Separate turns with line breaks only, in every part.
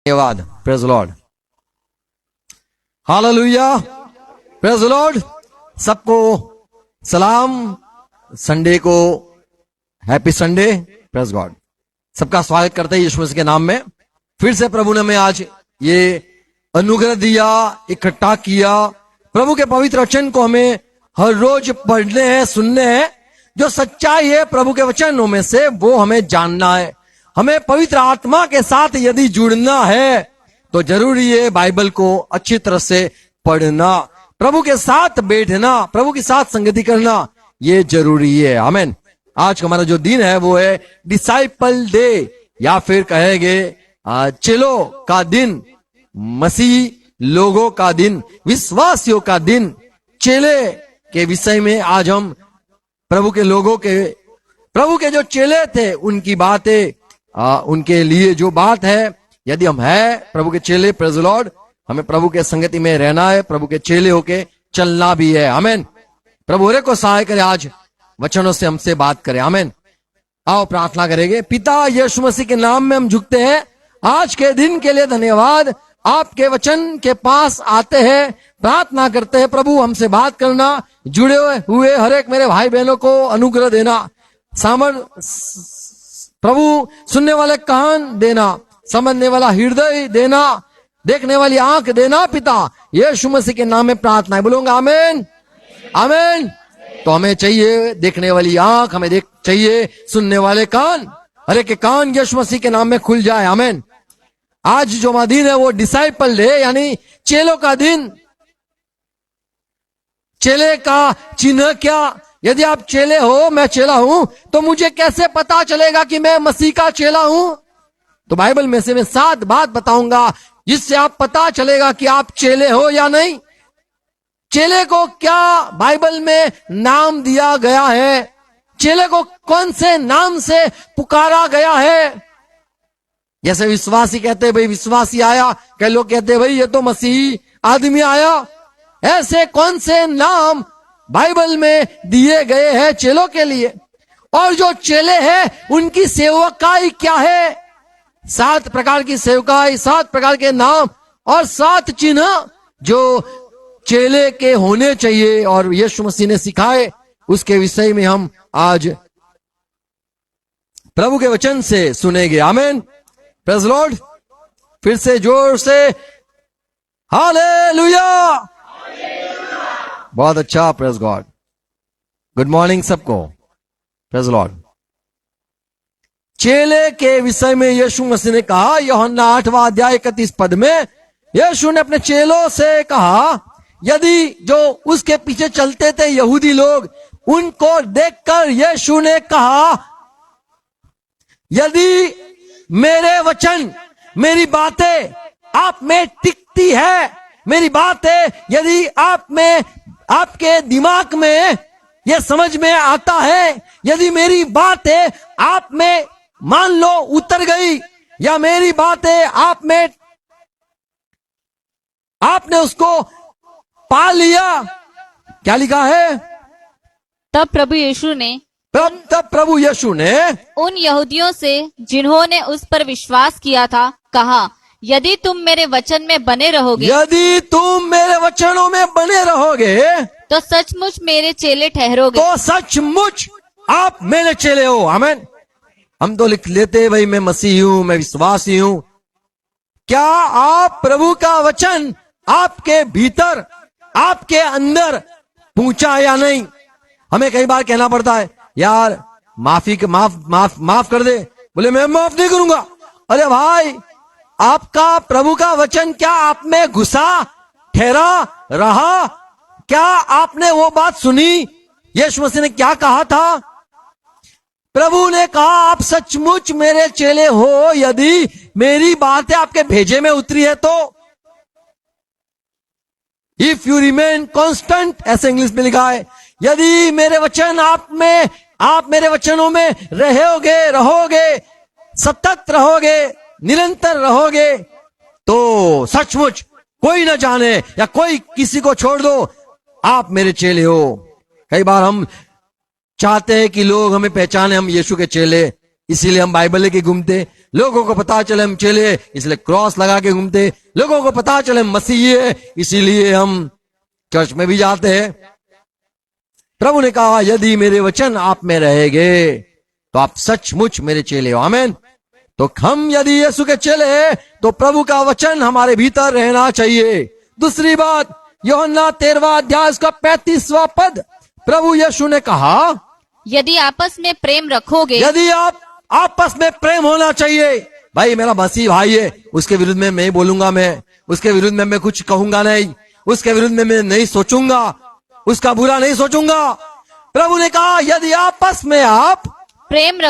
धन्यवाद। Praise Lord, hallelujah, praise Lord. सबको सलाम, संडे को हैप्पी संडे, प्रेज गॉड। सबका स्वागत करते हैं यीशु मसीह के नाम में। फिर से प्रभु ने हमें आज ये अनुग्रह दिया, इकट्ठा किया। प्रभु के पवित्र वचन को हमें हर रोज पढ़ने हैं, सुनने हैं। जो सच्चाई है प्रभु के वचनों में से वो हमें जानना है। हमें पवित्र आत्मा के साथ यदि जुड़ना है तो जरूरी है बाइबल को अच्छी तरह से पढ़ना, प्रभु के साथ बैठना, प्रभु के साथ संगति करना, ये जरूरी है। आमीन। आज हमारा जो दिन है वो है डिसाइपल डे, या फिर कहेंगे चेलो का दिन, मसीह लोगों का दिन, विश्वासियों का दिन। चेले के विषय में आज हम प्रभु के जो चेले थे उनकी बातें, उनके लिए जो बात है, यदि हम है प्रभु के चेले, प्रेज लॉर्ड, हमें प्रभु के संगति में रहना है, प्रभु के चेले होके चलना भी है। आमीन। प्रभु हरे को सहाय करे, आज वचनों से हमसे बात करे। आमीन। आओ प्रार्थना करेंगे। पिता यीशु मसीह के नाम में हम झुकते हैं। आज के दिन के लिए धन्यवाद। आपके वचन के पास आते हैं, प्रार्थना करते हैं प्रभु हमसे बात करना, जुड़े हुए हर एक मेरे भाई बहनों को अनुग्रह देना, प्रभु सुनने वाले कान देना, समझने वाला हृदय देना, देखने वाली आंख देना। पिता यीशु मसीह के नाम में प्रार्थना है। बोलूंगा आमीन, आमीन। तो हमें चाहिए देखने वाली आंख, हमें चाहिए सुनने वाले कान, हर एक के कान यीशु मसीह के नाम में खुल जाए। आमीन। आज जो हमारा दिन है वो डिसाइपल डे, यानी चेलों का दिन। चेले का चिन्ह क्या? यदि आप चेले हो, मैं चेला हूं, तो मुझे कैसे पता चलेगा कि मैं मसीह का चेला हूं? तो बाइबल में से मैं 7 बात बताऊंगा जिससे आप पता चलेगा कि आप चेले हो या नहीं। चेले को क्या बाइबल में नाम दिया गया है? चेले को कौन से नाम से पुकारा गया है? जैसे विश्वासी कहते हैं भाई विश्वासी आया, कई लोग कहते हैं भाई ये तो मसीही आदमी आया। ऐसे कौन से नाम बाइबल में दिए गए हैं चेलों के लिए? और जो चेले हैं उनकी सेवकाई क्या है? 7 प्रकार की सेवकाई, 7 प्रकार के नाम और 7 चिन्ह जो चेले के होने चाहिए और यीशु मसीह ने सिखाए, उसके विषय में हम आज प्रभु के वचन से सुनेंगे। आमीन। Praise Lord. फिर से जोर से हालेलुया। बहुत अच्छा, प्रेज गॉड। गुड मॉर्निंग सबको, प्रेज लॉर्ड। चेले के विषय में यीशु मसीह ने कहा, यूहन्ना 8वां अध्याय 31 पद में यीशु ने अपने चेलों से कहा, यदि जो उसके पीछे चलते थे यहूदी लोग, उनको देखकर यीशु ने कहा, यदि मेरे वचन, मेरी बातें आप में टिकती है, मेरी बातें यदि आप में, आपके दिमाग में यह समझ में आता है, यदि मेरी बातें आप में मान लो उतर गई, या मेरी बातें आप में, आपने उसको पा लिया, क्या लिखा है?
तब प्रभु यीशु ने उन यहूदियों से जिन्होंने उस पर विश्वास किया था कहा, यदि तुम मेरे वचन में बने रहोगे,
यदि तुम मेरे वचनों में बने रहोगे,
तो सचमुच मेरे चेले ठहरोगे।
तो सचमुच आप मेरे चेले हो। आमीन। हम तो लिख लेते भाई मैं मसीही हूं, मैं विश्वासी हूं। क्या आप प्रभु का वचन आपके भीतर, आपके अंदर पहुंचा या नहीं? हमें कई बार कहना पड़ता है, यार माफ कर दे। बोले मैं माफ नहीं करूंगा। अरे भाई, आपका प्रभु का वचन क्या आप में घुसा, ठहरा रहा? क्या आपने वो बात सुनी? यीशु मसीह ने क्या कहा था? प्रभु ने कहा, आप सचमुच मेरे चेले हो यदि मेरी बातें आपके भेजे में उतरी है तो। इफ यू रिमेन कॉन्स्टेंट, ऐसे इंग्लिश में लिखा है, यदि मेरे वचन आप में, आप मेरे वचनों में रहोगे, सतत रहोगे, निरंतर रहोगे, तो सचमुच कोई न जाने या कोई किसी को छोड़ दो, आप मेरे चेले हो। कई बार हम चाहते हैं कि लोग हमें पहचाने हम यीशु के चेले, इसीलिए हम बाइबल लेके घूमते। लोगों को पता चले हम चेले इसलिए क्रॉस लगा के घूमते, लोगों को पता चले हम मसीही है इसीलिए हम चर्च में भी जाते हैं। प्रभु ने कहा यदि मेरे वचन आप में रहेंगे तो आप सचमुच मेरे चेले हो। आमीन। तो हम यदि यीशु के चेले हैं तो प्रभु का वचन हमारे भीतर रहना चाहिए। दूसरी बात, यूहन्ना 13वां अध्याय उसका 35वां पद, प्रभु यीशु ने कहा
यदि आपस में प्रेम रखोगे,
यदि आप आपस में प्रेम होना चाहिए। भाई मेरा मसीह भाई है, उसके विरुद्ध में नहीं बोलूंगा, मैं उसके विरुद्ध में मैं कुछ कहूंगा नहीं, उसके विरुद्ध में मैं नहीं सोचूंगा, उसका बुरा नहीं सोचूंगा। प्रभु ने कहा यदि आपस में आप
प्रेम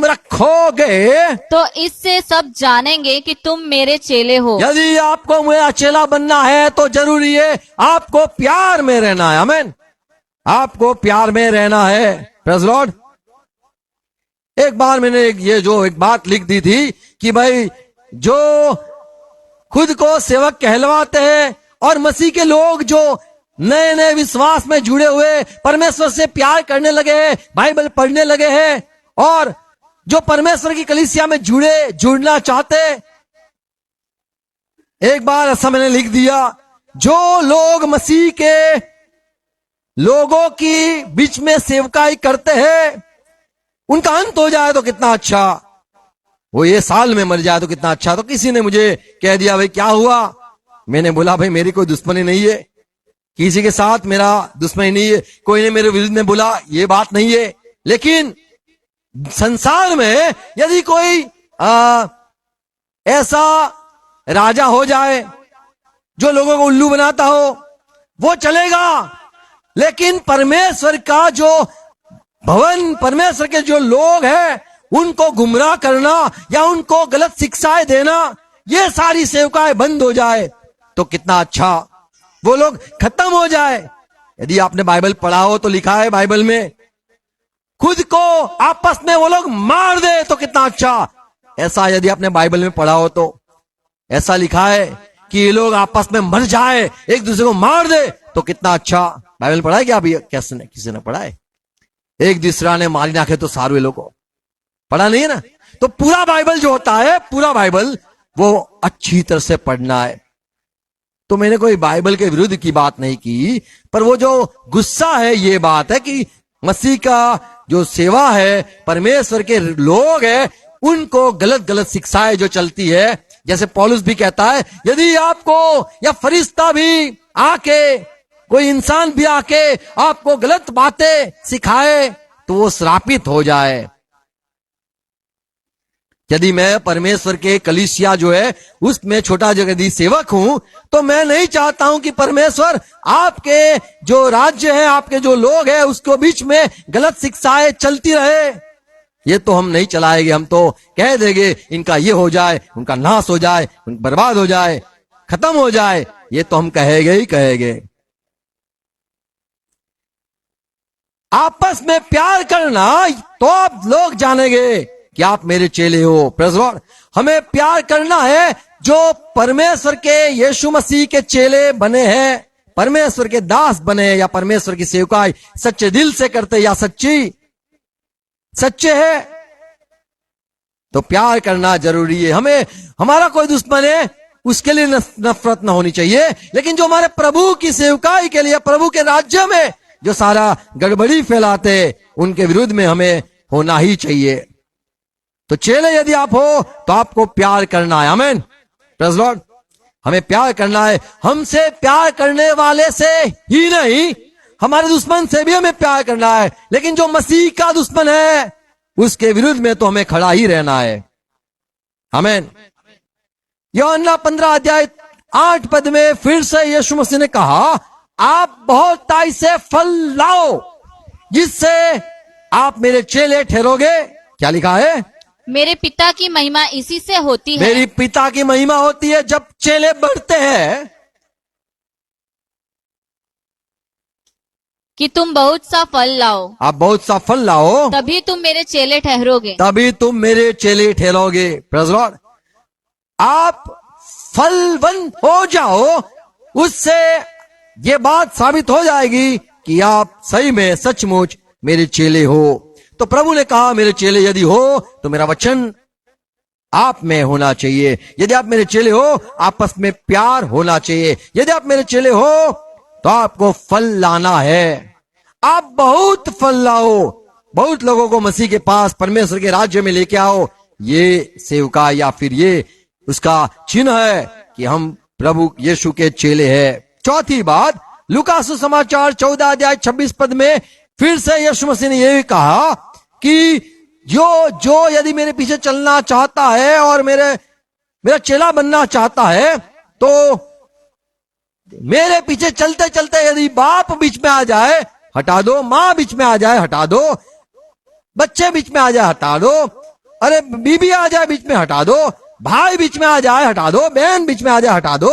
रखोगे तो इससे सब जानेंगे कि तुम मेरे चेले हो।
यदि आपको मेरा चेला बनना है तो जरूरी है आपको प्यार में रहना है। आमीन। आपको प्यार में रहना है। Praise Lord. एक बार मैंने एक बात लिख दी थी कि भाई जो खुद को सेवक कहलवाते हैं और मसीह के लोग जो नए नए विश्वास में जुड़े हुए परमेश्वर से प्यार करने लगे हैं, बाइबल पढ़ने लगे हैं और जो परमेश्वर की कलीसिया में जुड़ना चाहते, एक बार ऐसा मैंने लिख दिया, जो लोग मसीह के लोगों की बीच में सेवकाई करते हैं उनका अंत हो जाए तो कितना अच्छा, वो ये साल में मर जाए तो कितना अच्छा। तो किसी ने मुझे कह दिया भाई क्या हुआ, मैंने बोला भाई मेरी कोई दुश्मनी नहीं है, किसी के साथ मेरा दुश्मनी नहीं है, कोई ने मेरे विरुद्ध में बोला ये बात नहीं है, लेकिन संसार में यदि कोई ऐसा राजा हो जाए जो लोगों को उल्लू बनाता हो वो चलेगा, लेकिन परमेश्वर का जो भवन, परमेश्वर के जो लोग हैं उनको गुमराह करना या उनको गलत शिक्षाएं देना, ये सारी सेवकाएं बंद हो जाए तो कितना अच्छा, वो लोग खत्म हो जाए। यदि आपने बाइबल पढ़ा हो तो लिखा है बाइबल में खुद को आपस में वो लोग मार दे तो कितना अच्छा। ऐसा यदि आपने बाइबल में पढ़ा हो तो ऐसा लिखा है कि ये लोग आपस में मर जाए, एक दूसरे को मार दे तो कितना अच्छा। बाइबल पढ़ा है क्या अभी? कैसे किसी ने पढ़ा है? एक दूसरा ने मारी नाखे तो सारे लोगों को पढ़ा नहीं है ना। तो पूरा बाइबल जो होता है, पूरा बाइबल वो अच्छी तरह से पढ़ना है। तो मैंने कोई बाइबल के विरुद्ध की बात नहीं की, पर वो जो गुस्सा है ये बात है कि मसीह का जो सेवा है, परमेश्वर के लोग हैं, उनको गलत गलत शिक्षाएं जो चलती है, जैसे पौलुस भी कहता है यदि आपको या फरिश्ता भी आके, कोई इंसान भी आके आपको गलत बातें सिखाए तो वो श्रापित हो जाए। यदि मैं परमेश्वर के कलीसिया जो है उसमें छोटा जगदी सेवक हूं तो मैं नहीं चाहता हूं कि परमेश्वर आपके जो राज्य है, आपके जो लोग हैं उसको बीच में गलत शिक्षाएं चलती रहे। ये तो हम नहीं चलाएंगे, हम तो कह देंगे इनका ये हो जाए, उनका नाश हो जाए, बर्बाद हो जाए, खत्म हो जाए, ये तो हम कहेंगे ही कहेंगे। आपस में प्यार करना तो आप लोग जानेंगे कि आप मेरे चेले हो। Praise Lord. हमें प्यार करना है जो परमेश्वर के यीशु मसीह के चेले बने हैं, परमेश्वर के दास बने या परमेश्वर की सेवकाई सच्चे दिल से करते या सच्चे है तो प्यार करना जरूरी है। हमें हमारा कोई दुश्मन है उसके लिए नफरत ना होनी चाहिए, लेकिन जो हमारे प्रभु की सेवकाई के लिए, प्रभु के राज्य में जो सारा गड़बड़ी फैलाते उनके विरुद्ध में हमें होना ही चाहिए। तो चेले यदि आप हो तो आपको प्यार करना है। आमीन। Praise Lord. हमें प्यार करना है, हमसे प्यार करने वाले से ही नहीं हमारे दुश्मन से भी हमें प्यार करना है, लेकिन जो मसीह का दुश्मन है उसके विरुद्ध में तो हमें खड़ा ही रहना है। आमीन। यूहन्ना 15 अध्याय 8 पद में फिर से यीशु मसीह ने कहा आप बहुताई से फल लाओ जिससे आप मेरे चेले ठहरोगे। क्या लिखा है?
मेरे पिता की महिमा इसी से होती है।
मेरी पिता की महिमा होती है जब चेले बढ़ते हैं
कि तुम बहुत सा फल लाओ।
आप बहुत सा फल लाओ
तभी तुम मेरे चेले ठहरोगे।
तभी तुम मेरे चेले ठहरोगे। Praise Lord. आप फलवंत हो जाओ, उससे ये बात साबित हो जाएगी कि आप सही में सचमुच मेरे चेले हो। तो प्रभु ने कहा मेरे चेले यदि हो तो मेरा वचन आप में होना चाहिए। यदि आप मेरे चेले हो, आपस में प्यार होना चाहिए। यदि आप मेरे चेले हो तो आपको फल लाना है। आप बहुत फल लाओ, बहुत लोगों को मसीह के पास परमेश्वर के राज्य में लेके आओ। ये सेवका या फिर ये उसका चिन्ह है कि हम प्रभु यीशु के चेले हैं। चौथी बात, लूका सुसमाचार 14 अध्याय 26 पद में फिर से यीशु मसीह ने यह भी कहा कि जो यदि मेरे पीछे चलना चाहता है और मेरा चेला बनना चाहता है, तो मेरे पीछे चलते चलते यदि बाप बीच में आ जाए हटा दो, मां बीच में आ जाए हटा दो, बच्चे बीच में आ जाए हटा दो, अरे बीबी आ जाए बीच में हटा दो, भाई बीच में आ जाए हटा दो, बहन बीच में आ जाए हटा दो,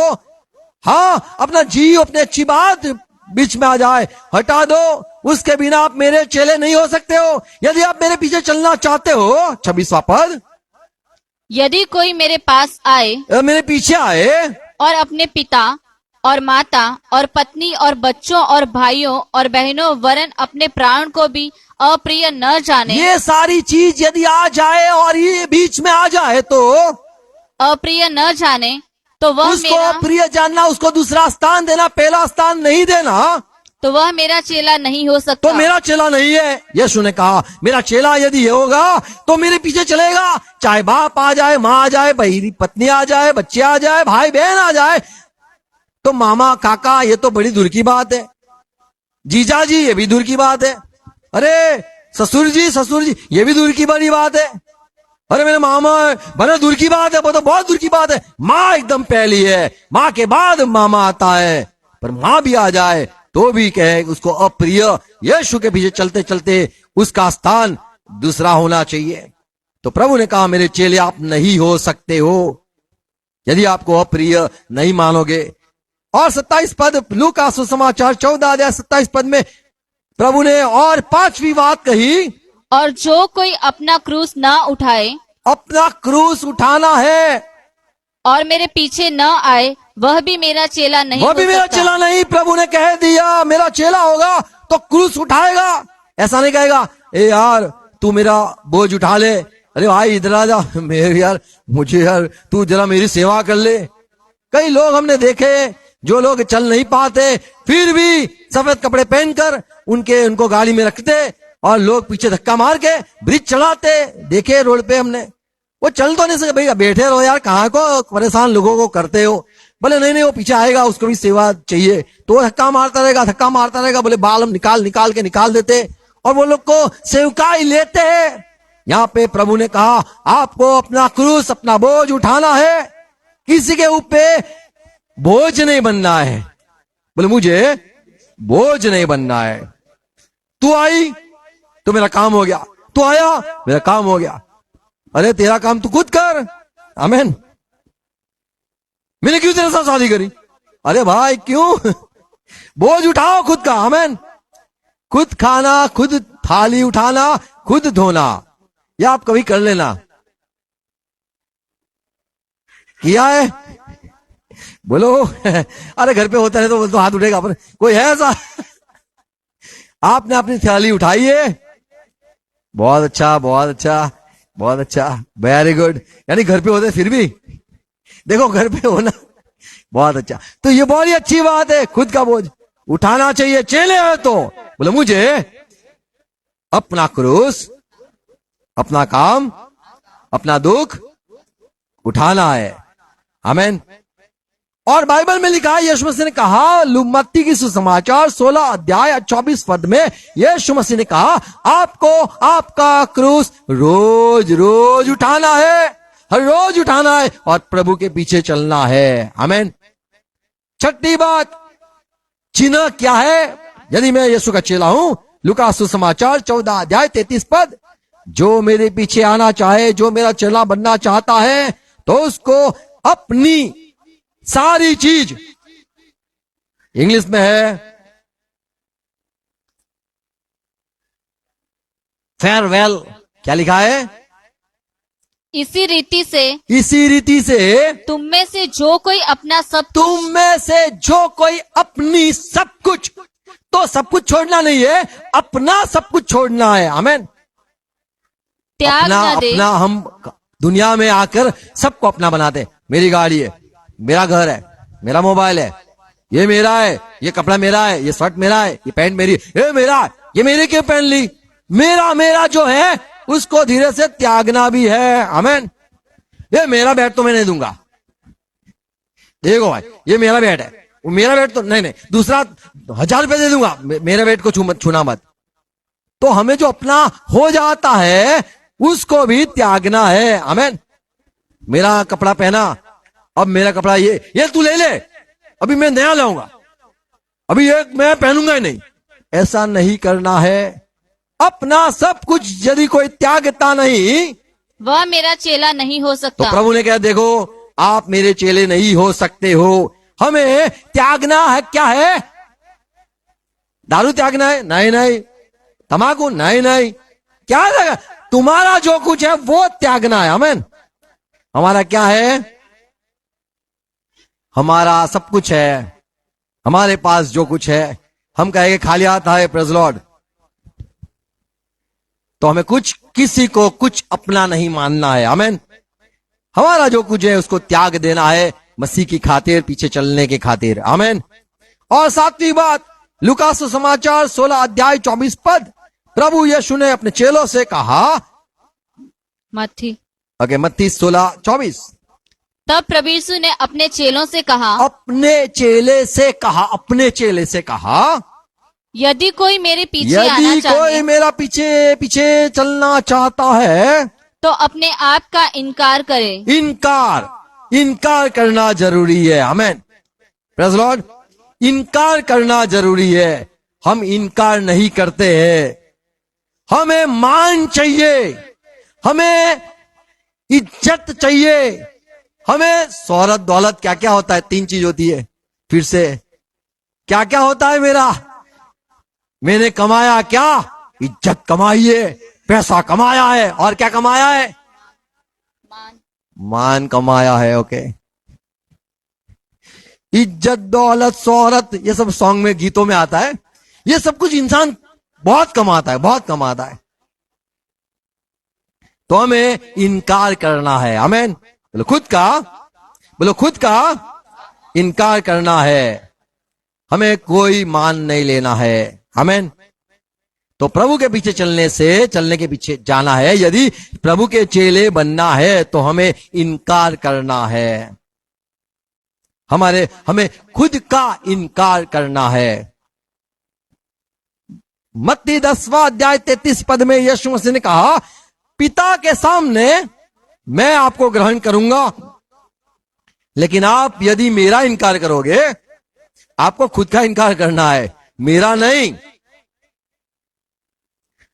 हाँ अपना जीव अपने अच्छी बात बीच में आ जाए हटा दो, उसके बिना आप मेरे चेले नहीं हो सकते हो। यदि आप मेरे पीछे चलना चाहते हो, 26वां पद,
यदि कोई मेरे पास आए,
मेरे पीछे आए
और अपने पिता और माता और पत्नी और बच्चों और भाइयों और बहनों वरन अपने प्राण को भी अप्रिय न जाने,
ये सारी चीज यदि आ जाए और ये बीच में आ जाए तो
अप्रिय न जाने, तो वह
उसको
मेरा
प्रिय जानना, उसको दूसरा स्थान देना, पहला स्थान नहीं देना,
तो वह मेरा चेला नहीं हो सकता।
तो मेरा चेला नहीं है। यीशु ने कहा मेरा चेला यदि ये होगा तो मेरे पीछे चलेगा, चाहे बाप आ जाए, माँ आ जाए, बहरी पत्नी आ जाए, बच्चे आ जाए, भाई बहन आ जाए, तो मामा काका ये तो बड़ी दूर की बात है, जीजा जी ये भी दूर की बात है, अरे ससुर जी ये भी दूर की बड़ी बात है, अरे मेरे मामा बड़े दूर की बात है, वो तो बहुत दूर की बात है। माँ एकदम पहली है, माँ के बाद मामा आता है, पर माँ भी आ जाए तो भी कहे उसको अप्रिय। यीशु के पीछे चलते चलते उसका स्थान दूसरा होना चाहिए। तो प्रभु ने कहा मेरे चेले आप नहीं हो सकते हो यदि आपको अप्रिय नहीं मानोगे। और 27 पद, लूका सुसमाचार 14 अध्याय 27 पद में प्रभु ने और 5वीं बात कही,
और जो कोई अपना क्रूस न उठाए,
अपना क्रूस उठाना है,
और मेरे पीछे न आए, वह भी मेरा चेला नहीं
वो
हो
भी मेरा
सकता।
चेला नहीं। प्रभु ने कह दिया मेरा चेला होगा तो क्रूस उठाएगा। ऐसा नहीं कहेगा ए यार तू मेरा बोझ उठा ले, अरे भाई इधर आ जा, मेरे यार मुझे यार तू जरा मेरी सेवा कर ले। कई लोग हमने देखे जो लोग चल नहीं पाते फिर भी सफेद कपड़े पहनकर उनको गाड़ी में रखते और लोग पीछे धक्का मार के ब्रिज चढ़ाते देखे रोड पे हमने। वो चल तो नहीं सकते, भैया बैठे रहो यार, कहाँ को परेशान लोगों को करते हो। बोले नहीं वो पीछे आएगा उसको भी सेवा चाहिए, तो धक्का मारता रहेगा, बोले बाल हम निकाल देते और वो लोग को सेवकाई लेते हैं। यहाँ पे प्रभु ने कहा आपको अपना क्रूस अपना बोझ उठाना है, किसी के ऊपर बोझ नहीं बनना है। बोले मुझे बोझ नहीं बनना है। तू आई तो मेरा काम हो गया, तू आया मेरा काम हो गया, अरे तेरा काम तू खुद कर। आमीन। मैंने क्यों तेरे साथ शादी करी? अरे भाई क्यों? बोझ उठाओ खुद का। आमीन। खुद खाना, खुद थाली उठाना, खुद धोना, या आप कभी कर लेना, किया है? बोलो अरे घर पे होता है तो हाथ उठेगा, पर कोई है ऐसा? आपने अपनी थाली उठाई है, बहुत अच्छा, वेरी गुड। यानी घर पे होते फिर भी देखो घर पे होना, बहुत अच्छा। तो ये बहुत ही अच्छी बात है, खुद का बोझ उठाना चाहिए। चेले हैं तो बोले मुझे अपना क्रूस, अपना काम, अपना दुख उठाना है। आमीन। और बाइबल में लिखा है, यीशु मसीह ने कहा, मत्ती की सुसमाचार 16 अध्याय 24 पद में यीशु मसीह ने कहा आपको आपका क्रूस रोज रोज उठाना है, हर रोज उठाना है और प्रभु के पीछे चलना है। आमीन। छठी बात, चिन्ह क्या है यदि मैं यीशु का चेला हूं? लूका सुसमाचार 14 अध्याय 33 पद, जो मेरे पीछे आना चाहे, जो मेरा चेला बनना चाहता है, तो उसको अपनी सारी चीज, इंग्लिश में है फेयरवेल, क्या लिखा है?
इसी रीति से तुम में से जो कोई अपना
अपनी सब कुछ, तो सब कुछ छोड़ना नहीं है, अपना सब कुछ छोड़ना है। आमीन।
त्याग न दे।
अपना हम दुनिया में आकर सबको अपना बनाते हैं। मेरी गाड़ी है, मेरा घर है, मेरा मोबाइल है, ये मेरा है, ये कपड़ा मेरा है, ये शर्ट मेरा है, ये पैंट मेरी, ये मेरा है, ये मेरे क्यों पहन ली? मेरा मेरा जो है उसको धीरे से त्यागना भी है। आमीन। ये मेरा बैट तो मैं नहीं दूंगा। देखो भाई, ये मेरा बैट है, वो मेरा बैट तो नहीं, दूसरा 1000 रुपए दे दूंगा, मेरे बैट को छूना मत। तो हमें जो अपना हो जाता है उसको भी त्यागना है। आमीन। मेरा कपड़ा पहना, अब मेरा कपड़ा ये तू ले ले, अभी मैं नया लाऊंगा, अभी ये मैं पहनूंगा ही नहीं, ऐसा नहीं करना है। अपना सब कुछ यदि कोई त्यागता नहीं,
वह मेरा चेला नहीं हो
तो
सकता।
प्रभु ने कहा देखो आप मेरे चेले नहीं हो सकते हो। हमें त्यागना है, क्या है? दारू त्यागना है? नहीं। तंबाकू? नहीं। क्या है? तुम्हारा जो कुछ है वो त्यागना है। आमीन। हमारा क्या है? हमारा सब कुछ है, हमारे पास जो कुछ है, हम कहेंगे खाली हाथ आए, प्रेज़ लॉर्ड, तो हमें किसी को कुछ अपना नहीं मानना है। आमीन। हमारा जो कुछ है उसको त्याग देना है मसीह की खातिर, पीछे चलने की खातिर। आमीन। और सातवीं बात, लूका सुसमाचार 16 अध्याय 24 पद, प्रभु यीशु ने अपने चेलों से कहा,
मत्ती
16:24,
तब प्रभु यीशु ने अपने चेलों से कहा,
अपने चेले से कहा,
यदि कोई मेरे पीछे आना
यदि
चाहे,
कोई मेरा पीछे चलना चाहता है,
तो अपने आप का इनकार करे।
इनकार करना जरूरी है। आमीन। Praise Lord. इनकार करना जरूरी है। हम इनकार नहीं करते हैं। हमें मान चाहिए, हमें इज्जत चाहिए, हमें शोहरत दौलत, क्या क्या होता है? 3 चीज होती है। फिर से क्या क्या होता है? मैंने कमाया, क्या? इज्जत कमाई है, पैसा कमाया है, और क्या कमाया है? मान कमाया है। ओके। इज्जत, दौलत, शोहरत, ये सब सॉन्ग में, गीतों में आता है। ये सब कुछ इंसान बहुत कमाता है। तो हमें इनकार करना है। आमीन। बोलो खुद का इनकार करना है। हमें कोई मान नहीं लेना है। आमीन। तो प्रभु के पीछे चलने के पीछे जाना है। यदि प्रभु के चेले बनना है तो हमें इनकार करना है। हमें खुद का इनकार करना है। मत्ती 10वां अध्याय 33 पद में यीशु मसीह ने कहा, पिता के सामने मैं आपको ग्रहण करूंगा, लेकिन आप यदि मेरा इनकार करोगे, आपको खुद का इनकार करना है, मेरा नहीं।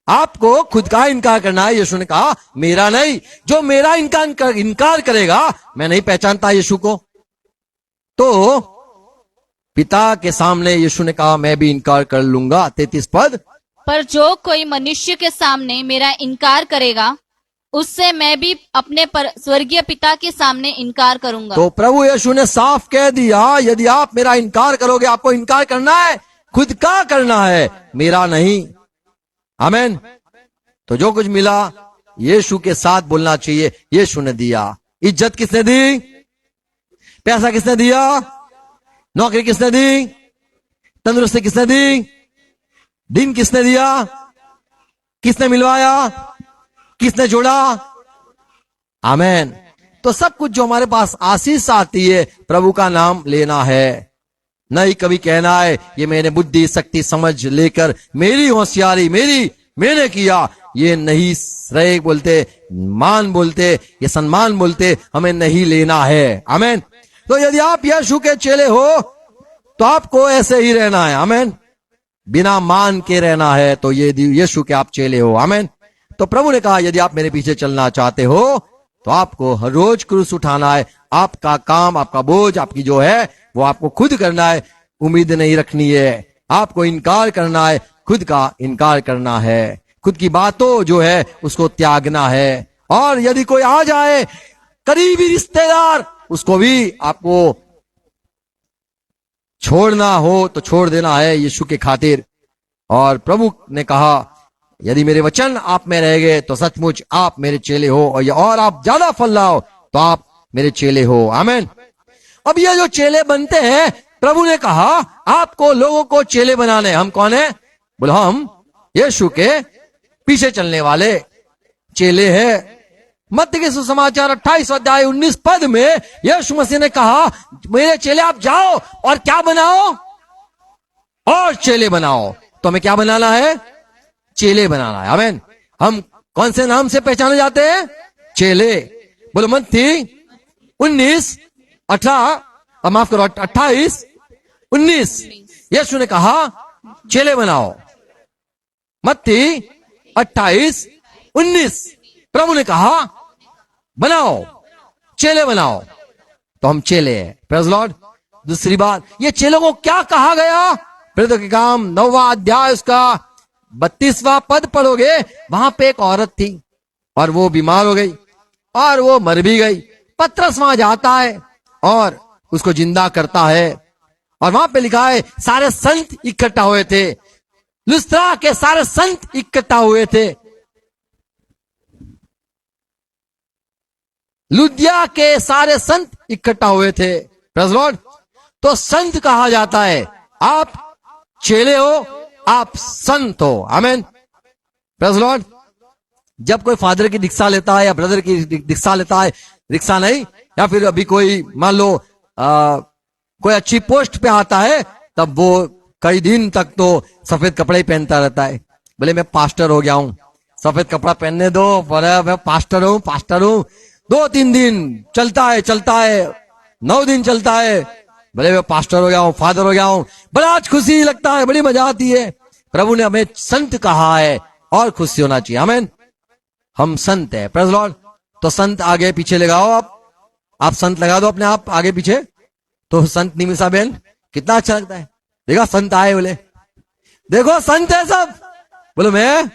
आपको खुद का इनकार करना है। यीशु ने कहा मेरा नहीं। जो मेरा इनकार करेगा, मैं नहीं पहचानता यीशु को। तो पिता के सामने यीशु ने कहा मैं भी इनकार कर लूंगा। 33 पद,
पर जो कोई मनुष्य के सामने मेरा इनकार करेगा, उससे मैं भी अपने स्वर्गीय पिता के सामने इनकार करूंगा।
तो प्रभु यीशु ने साफ कह दिया, यदि आप मेरा इनकार करोगे, आपको इनकार करना है, खुद का करना है, मेरा नहीं। आमीन। तो जो कुछ मिला यीशु के साथ बोलना चाहिए, यीशु ने दिया। इज्जत किसने दी? पैसा किसने दिया? नौकरी किसने दी? तंदुरुस्ती किसने दी? दिन किसने दिया? किसने मिलवाया? किसने जोड़ा? आमीन। तो सब कुछ जो हमारे पास आशीष आती है, प्रभु का नाम लेना है। नहीं कभी कहना है ये मैंने बुद्धि शक्ति समझ लेकर, मेरी होशियारी, मैंने किया, ये नहीं श्रेय बोलते, मान बोलते, ये सम्मान बोलते, हमें नहीं लेना है। आमीन। तो यदि आप यीशु के चेले हो तो आपको ऐसे ही रहना है। आमीन। बिना मान के रहना है, तो ये यीशु के आप चेले हो। आमीन। तो प्रभु ने कहा यदि आप मेरे पीछे चलना चाहते हो तो आपको हर रोज क्रूस उठाना है। आपका काम, आपका बोझ, आपकी जो है वो आपको खुद करना है, उम्मीद नहीं रखनी है। आपको इनकार करना है, खुद का इनकार करना है, खुद की बातों जो है उसको त्यागना है। और यदि कोई आ जाए करीबी रिश्तेदार, उसको भी आपको छोड़ना हो तो छोड़ देना है यीशु के खातिर। और प्रभु ने कहा यदि मेरे वचन आप में रह गए तो सचमुच आप मेरे चेले हो, और आप ज्यादा फल लाओ तो आप मेरे चेले हो। आमीन। अब ये जो चेले बनते हैं, प्रभु ने कहा आपको लोगों को चेले बनाने। हम कौन है? बोलो हम यीशु के पीछे चलने वाले चेले हैं। मत्ती के सुसमाचार 28 अध्याय 19 पद में यीशु मसीह ने कहा मेरे चेले आप जाओ और क्या बनाओ? और चेले बनाओ। तो हमें क्या बनाना है? चेले बनाना है। आमीन। हम कौन से नाम से पहचाने जाते हैं? चेले। बोलो मत्ती 19 18 माफ करो 28 19 यीशु ने कहा चेले बनाओ। मत्ती 28 19 प्रभु ने कहा बनाओ, चेले बनाओ। तो हम चेले हैं। Praise Lord. दूसरी बात, ये चेलों को क्या कहा गया? प्रेरितों के काम 9वां अध्याय उसका 32वां पद पढ़ोगे, वहां पे एक औरत थी और वो बीमार हो गई और वो मर भी गई। पतरस वहां जाता है और उसको जिंदा करता है, और वहां पे लिखा है सारे संत इकट्ठा हुए थे। लुस्त्रा के सारे संत इकट्ठा हुए थे, लुदिया के सारे संत इकट्ठा हुए थे। Praise Lord. तो संत कहा जाता है, आप चेले हो, आप संत हो। आमीन। Praise Lord. जब कोई फादर की दीक्षा लेता है या ब्रदर की दीक्षा लेता है, दीक्षा नहीं, या फिर अभी कोई मान लो कोई अच्छी पोस्ट पे आता है, तब वो कई दिन तक तो सफेद कपड़े ही पहनता रहता है। बोले मैं पास्टर हो गया हूं, सफेद कपड़ा पहनने दो, मैं पास्टर हूं। 2-3 दिन चलता है 9 दिन चलता है, बोले मैं पास्टर हो गया हूं, फादर हो गया हूं। बड़ा खुशी लगता है, बड़ी मजा आती है। प्रभु ने हमें संत कहा है और खुशी होना चाहिए। आमीन। हम संत है। Praise Lord. तो संत आगे पीछे लगाओ, आप संत लगा दो अपने आप आगे पीछे, तो संत निमिषा बहन कितना अच्छा लगता है। देखो संत आए, बोले देखो संत है सब। बोलो मैं,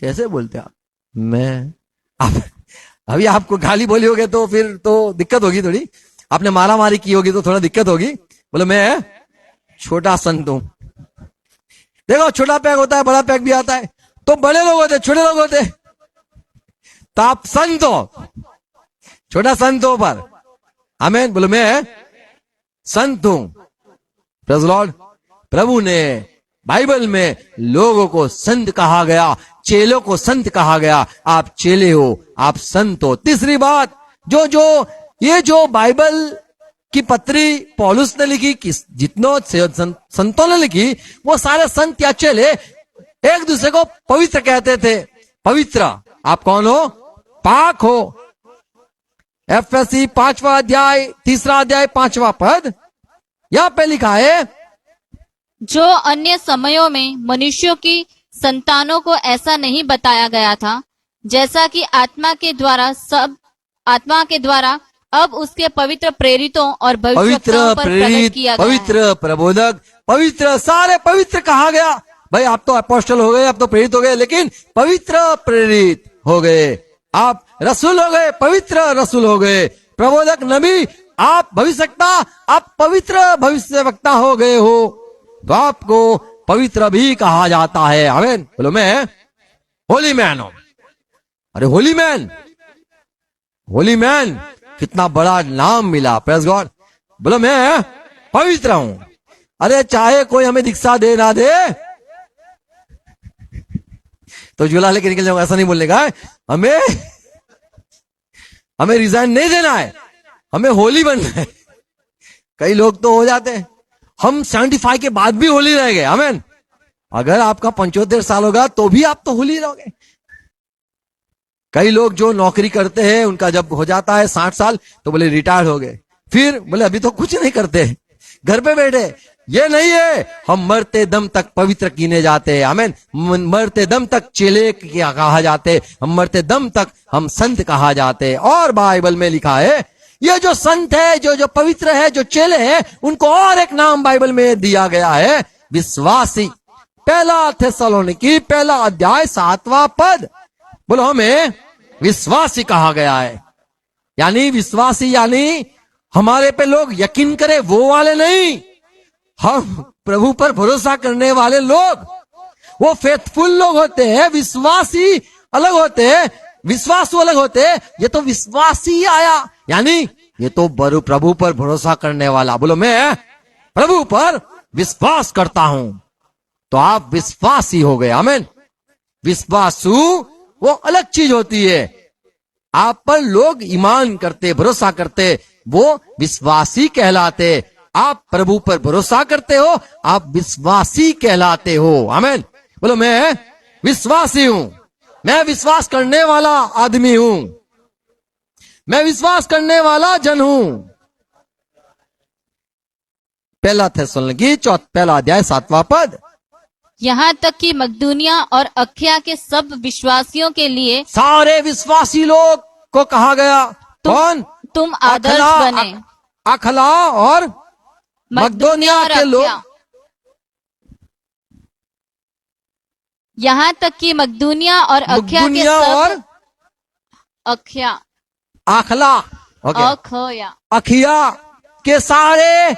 कैसे बोलते आप? मैं आप अभी आपको गाली बोली होगे तो फिर तो दिक्कत होगी थोड़ी, आपने मारा मारी की होगी तो थोड़ा दिक्कत होगी। बोलो मैं छोटा संत हूं। देखो छोटा पैक होता है, बड़ा पैक भी आता है। तो बड़े लोग होते, छोटे लोग होते, तो आप संत हो, छोटा संत हो पर। आमीन। बोलो मैं संत हूं। Praise Lord. प्रभु ने बाइबल में लोगों को संत कहा गया, चेलों को संत कहा गया। आप चेले हो, आप संत हो। तीसरी बात, ये जो बाइबल की पत्री पौलुस ने लिखी, जितनों संतों ने लिखी, वो सारे संत या चेले एक दूसरे को पवित्र कहते थे। पवित्र, आप कौन हो? पाक हो। एफएससी 5वां अध्याय 3 अध्याय 5वां पद, यहां पे लिखा है
जो अन्य समयों में मनुष्यों की संतानों को ऐसा नहीं बताया गया था, जैसा कि आत्मा के द्वारा अब उसके पवित्र प्रेरितों और भविष्यवक्ताओं पर प्रकट किया गया है।
पवित्र प्रबोधक, पवित्र, सारे पवित्र कहा गया। भाई आप तो अपोस्टल हो गए, आप तो प्रेरित हो गए, लेकिन पवित्र प्रेरित हो गए, आप रसूल हो गए, पवित्र रसूल हो गए, प्रबोधक नबी, आप भविष्यवक्ता, आप पवित्र भविष्यवक्ता हो गए हो, तो आपको पवित्र भी कहा जाता है। आमीन। बोलो मैं होली मैन हूं। अरे होली मैन कितना बड़ा नाम मिला। Praise God. बोलो मैं पवित्र हूं। अरे चाहे कोई हमें दीक्षा दे ना दे तो झूला लेके निकल जाऊंगा, ऐसा नहीं बोलने का है। हमें रिजाइन नहीं देना है, हमें होली बनना है। कई लोग तो हो जाते हैं, हम 75 के बाद भी होली रह गए। आमीन। अगर आपका 75 साल होगा तो भी आप तो होली रहोगे। कई लोग जो नौकरी करते हैं, उनका जब हो जाता है 60 साल तो बोले रिटायर हो गए, फिर बोले अभी तो कुछ नहीं करते, घर पे बैठे। ये नहीं है, हम मरते दम तक पवित्र कीने जाते हैं। आमीन। मरते दम तक चेले कहा जाते, हम मरते दम तक हम संत कहा जाते। और बाइबल में लिखा है ये जो संत है, जो पवित्र है, जो चेले हैं, उनको और एक नाम बाइबल में दिया गया है, विश्वासी। 1 थिस्सलुनीकी 1 अध्याय 7वां पद। बोलो हमें विश्वासी कहा गया है। यानी विश्वासी यानी हमारे पे लोग यकीन करे वो वाले नहीं, हम प्रभु पर भरोसा करने वाले लोग। वो फेथफुल लोग होते हैं, विश्वासी अलग होते हैं, विश्वासु अलग होते हैं। ये तो विश्वासी आया, यानी ये तो प्रभु पर भरोसा करने वाला। बोलो मैं प्रभु पर विश्वास करता हूं, तो आप विश्वासी हो गए। आमीन। विश्वासु वो अलग चीज होती है। आप पर लोग ईमान करते, भरोसा करते, वो विश्वासी कहलाते। आप प्रभु पर भरोसा करते हो, आप विश्वासी कहलाते हो। आमीन। बोलो मैं विश्वासी हूं, मैं विश्वास करने वाला आदमी हूं, मैं विश्वास करने वाला जन हूं। पहला थिस्सलुनीकी पहला अध्याय 7वां पद।
यहाँ तक कि मकदूनिया और अखया के सब विश्वासियों के लिए
सारे विश्वासी लोग को कहा गया, कौन?
तुम आदर्श बने।
अखला और मकदूनिया के लोग,
यहाँ तक कि मकदूनिया और अखया के सब, अखया
अखला
अखया
अखिया के सारे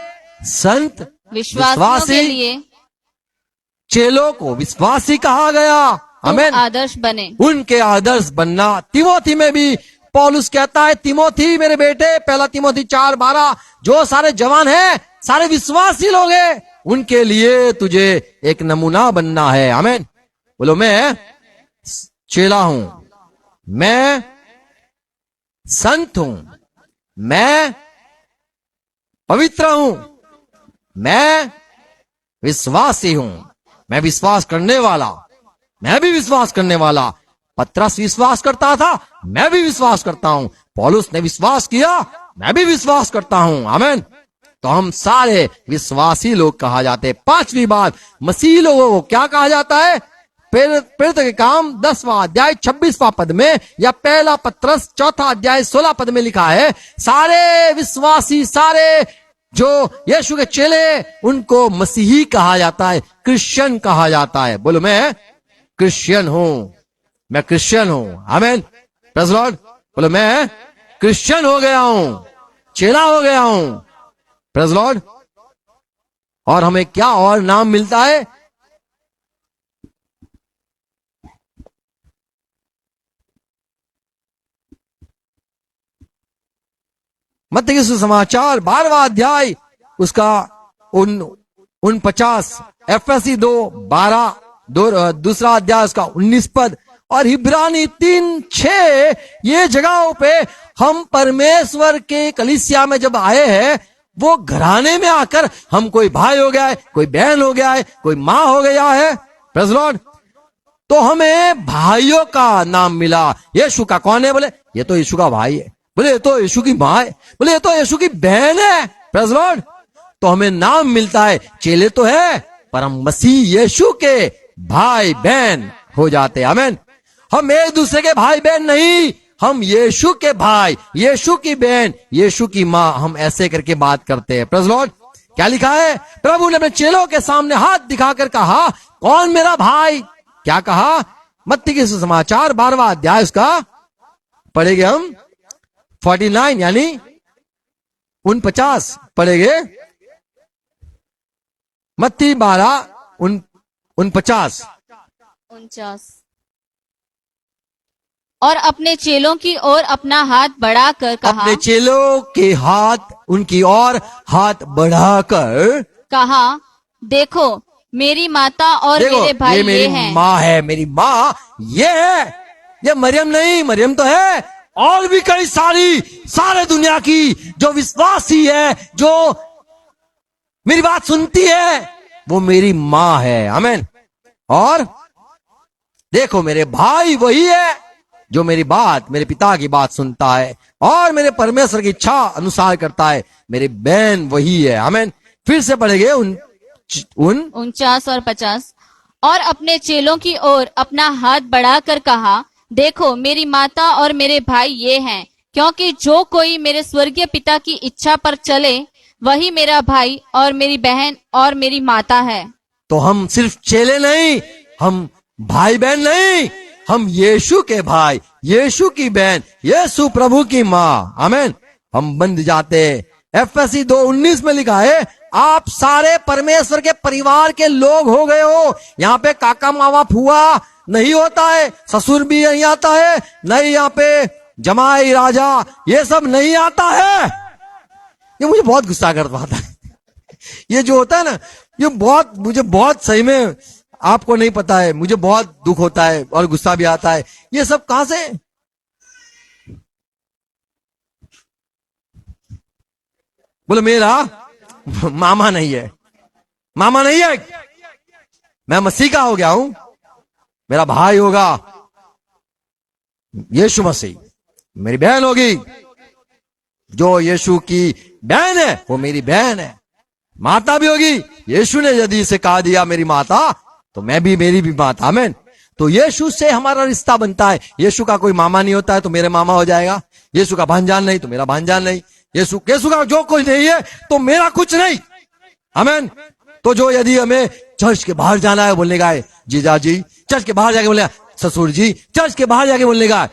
संत
विश्वासियों के लिए
चेलों को विश्वासी कहा गया। आमीन।
आदर्श बने।
उनके आदर्श बनना। तिमोथी में भी पौलुस कहता है, तिमोथी मेरे बेटे, पहला तिमोथी 4:12, जो सारे जवान हैं, सारे विश्वासी लोग हैं, उनके लिए तुझे एक नमूना बनना है। आमीन। बोलो मैं चेला हूं, मैं संत हूं, मैं पवित्र हूं, मैं विश्वासी हूं, मैं विश्वास करने वाला, मैं भी विश्वास करने वाला। पतरस विश्वास करता था, मैं भी विश्वास करता हूं। पौलुस ने विश्वास किया, मैं भी विश्वास करता हूं। आमीन। तो हम सारे विश्वासी लोग कहा जाते हैं। पांचवी बात, मसीही लोगों को क्या कहा जाता है? प्रेरित के काम 10वां अध्याय 26वां पद में, या पहला पतरस 4था अध्याय 16 पद में लिखा है, सारे विश्वासी, सारे जो यीशु के चेले, उनको मसीही कहा जाता है, क्रिश्चियन कहा जाता है। बोलो मैं क्रिश्चियन हूं, मैं क्रिश्चियन हूं। आमीन। Praise Lord. बोलो मैं क्रिश्चियन हो गया हूं, चेला हो गया हूं। Praise Lord. और हमें क्या और नाम मिलता है? मत्ती के सुसमाचार 12वां अध्याय उसका 49, एफएससी 2:12, दूसरा अध्याय उसका 19 पद, और इब्रानी 3:6, ये जगहों पे हम परमेश्वर के कलीसिया में जब आए हैं, वो घराने में आकर हम कोई भाई हो गया है, कोई बहन हो गया है, कोई माँ हो गया है। Praise Lord. तो हमें भाइयों का नाम मिला। यीशु का कौन है? बोले ये तो यीशु का भाई है। बोले ये तो यीशु की माँ है। बोले ये तो यीशु की बहन है। Praise Lord. तो हमें नाम मिलता है। चेले तो है, पर हम मसीह यीशु के भाई बहन हो जाते हैं। आमीन। हम एक दूसरे के भाई बहन नहीं, हम यीशु के भाई, यीशु की बहन, यीशु की माँ, हम ऐसे करके बात करते हैं। Praise Lord. क्या लिखा है? प्रभु ने अपने चेलों के सामने हाथ दिखाकर कहा, कौन मेरा भाई? क्या कहा? मत्ती के सुसमाचार 12वां अध्याय उसका पढ़ेंगे हम 49 यानी 49 पढ़ेंगे। मत्ती 12:49।
और अपने चेलों की ओर अपना हाथ बढ़ाकर कहा,
अपने चेलों के हाथ, उनकी ओर हाथ बढ़ाकर
कहा, देखो मेरी माता और मेरे भाई
ये मेरी
हैं।
माँ है, मेरी माँ ये है। ये मरियम नहीं, मरियम तो है, और भी कई सारे दुनिया की जो विश्वासी है, जो मेरी बात सुनती है, वो मेरी माँ है। आमीन। और देखो मेरे भाई वही है जो मेरी बात, मेरे पिता की बात सुनता है और मेरे परमेश्वर की इच्छा अनुसार करता है। मेरी बहन वही है। आमीन। फिर से पढ़ेंगे
49 और 50। और अपने चेलों की ओर अपना हाथ बढ़ाकर कहा, देखो मेरी माता और मेरे भाई ये हैं, क्योंकि जो कोई मेरे स्वर्गीय पिता की इच्छा पर चले, वही मेरा भाई और मेरी बहन और मेरी माता है।
तो हम सिर्फ चेले नहीं, हम भाई बहन नहीं, हम यीशु के भाई, यीशु की बहन, यीशु प्रभु की माँ। आमीन। हम बंध जाते। एफएससी 2:19 में लिखा है, आप सारे परमेश्वर के परिवार के लोग हो गए हो। यहाँ पे काका मामा फुआ नहीं होता है, ससुर भी नहीं आता है, नहीं यहाँ पे जमाई राजा ये सब नहीं आता है। ये मुझे बहुत गुस्सा करता है ये जो होता है ना, ये बहुत मुझे बहुत सही में, आपको नहीं पता है, मुझे बहुत दुख होता है और गुस्सा भी आता है। ये सब कहां से? बोलो मेरा मामा नहीं है, मामा नहीं है, मैं मसीह का हो गया हूं, मेरा भाई होगा यीशु मसीह, मेरी बहन होगी, जो यीशु की बहन है वो मेरी बहन है, माता भी होगी। यीशु ने यदि इसे कहा दिया मेरी माता, तो मैं भी, मेरी भी माता। आमीन। तो यीशु से हमारा रिश्ता बनता है। यीशु का कोई मामा नहीं होता है तो मेरे मामा हो जाएगा, यीशु का भांजान नहीं तो मेरा भांजान नहीं, यीशु का जो कुछ नहीं है तो मेरा कुछ नहीं। आमीन। तो जो यदि हमें चर्च के बाहर जाना है बोलने का है जीजा जी, चर्च के बाहर जाके बोलेगा ससुर जी, चर्च के बाहर जाके बोलने का है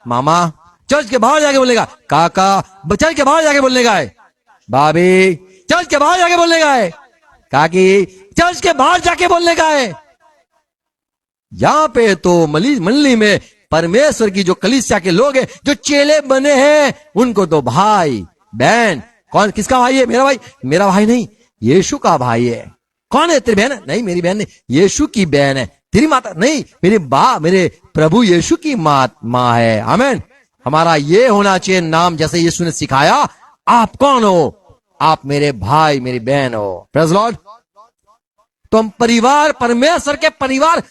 मामा, चर्च के बाहर जाके बोलेगा काका, चर्च के बाहर जाके बोलने का है भाभी, चर्च के बाहर जाके बोलने का है काकी, चर्च के बाहर जाके बोलने का है। यहां पे तो मंडली में परमेश्वर की जो कलीसिया के लोग हैं, जो चेले बने हैं, उनको तो भाई बहन, कौन किसका भाई है? मेरा भाई, मेरा भाई नहीं, यीशु का भाई है। कौन है? तेरी बहन? नहीं मेरी बहन नहीं, यीशु की बहन है। तेरी माता? नहीं, मेरे प्रभु यीशु की माँ है। आमीन। हमारा ये होना चाहिए नाम, जैसे यीशु ने सिखाया, आप कौन हो? आप मेरे भाई मेरी बहन हो। Praise Lord. तो हम परिवार, परमेश्वर के परिवार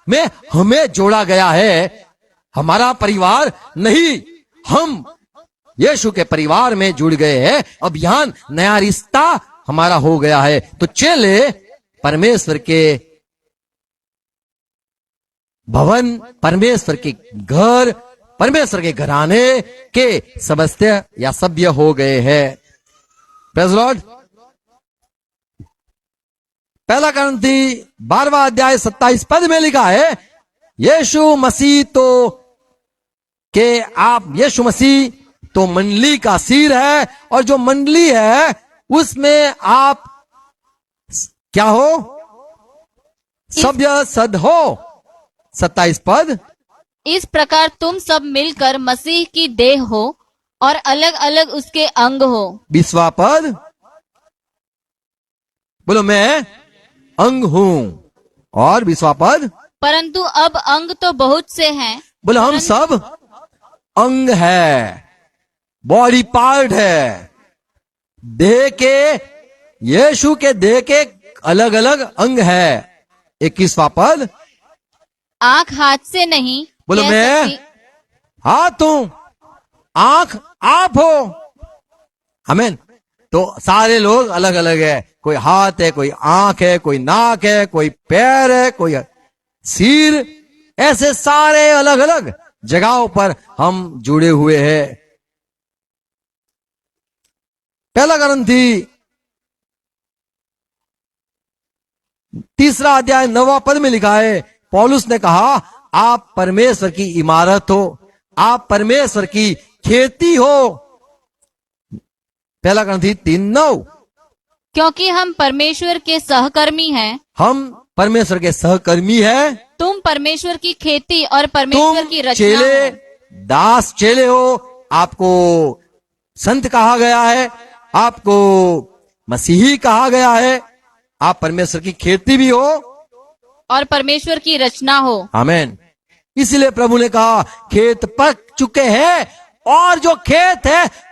में हमें जोड़ा गया है। हमारा परिवार नहीं, हम यीशु के परिवार में जुड़ गए हैं। अब यहां नया रिश्ता हमारा हो गया है। तो चेले परमेश्वर के भवन, परमेश्वर के घर, परमेश्वर के घराने के सदस्य या सभ्य हो गए हैं। Praise Lord. पहला कुरिन्थी 12वां अध्याय 27 पद में लिखा है, यीशु मसीह यीशु मसीह तो मंडली का सिर है, और जो मंडली है उसमें आप क्या हो? सभ्य सद हो। 27 पद,
इस प्रकार तुम सब मिलकर मसीह की देह हो और अलग अलग उसके अंग हो।
20वां पद, बोलो मैं अंग हूं। और 20वां पद,
परंतु अब अंग तो बहुत से हैं।
बोलो हम सब अंग है, बॉडी पार्ट है। देह के, यीशु के देह के अलग अलग अंग है। 21वां पद,
आंख हाथ से नहीं,
बोलो
कह
मैं
सकती-
हाथ हूं, आंख आप हो। आमीन। तो सारे लोग अलग अलग है, कोई हाथ है, कोई आंख है, कोई नाक है, कोई पैर है, कोई सिर, ऐसे सारे अलग अलग जगहों पर हम जुड़े हुए हैं। पहला कुरिन्थी 3 अध्याय 9वां पद में लिखा है, पौलुस ने कहा आप परमेश्वर की इमारत हो, आप परमेश्वर की खेती हो। पहला कुरिन्थी 3:9,
क्योंकि हम परमेश्वर के सहकर्मी हैं।
हम परमेश्वर के सहकर्मी हैं।
तुम परमेश्वर की खेती और परमेश्वर
तुम
की रचना
चेले,
हो।
दास चेले हो, आपको संत कहा गया है, आपको मसीही कहा गया है, आप परमेश्वर की खेती भी हो
और परमेश्वर की रचना हो।
आमीन। इसलिए प्रभु ने कहा खेत पक चुके हैं, और जो खेत है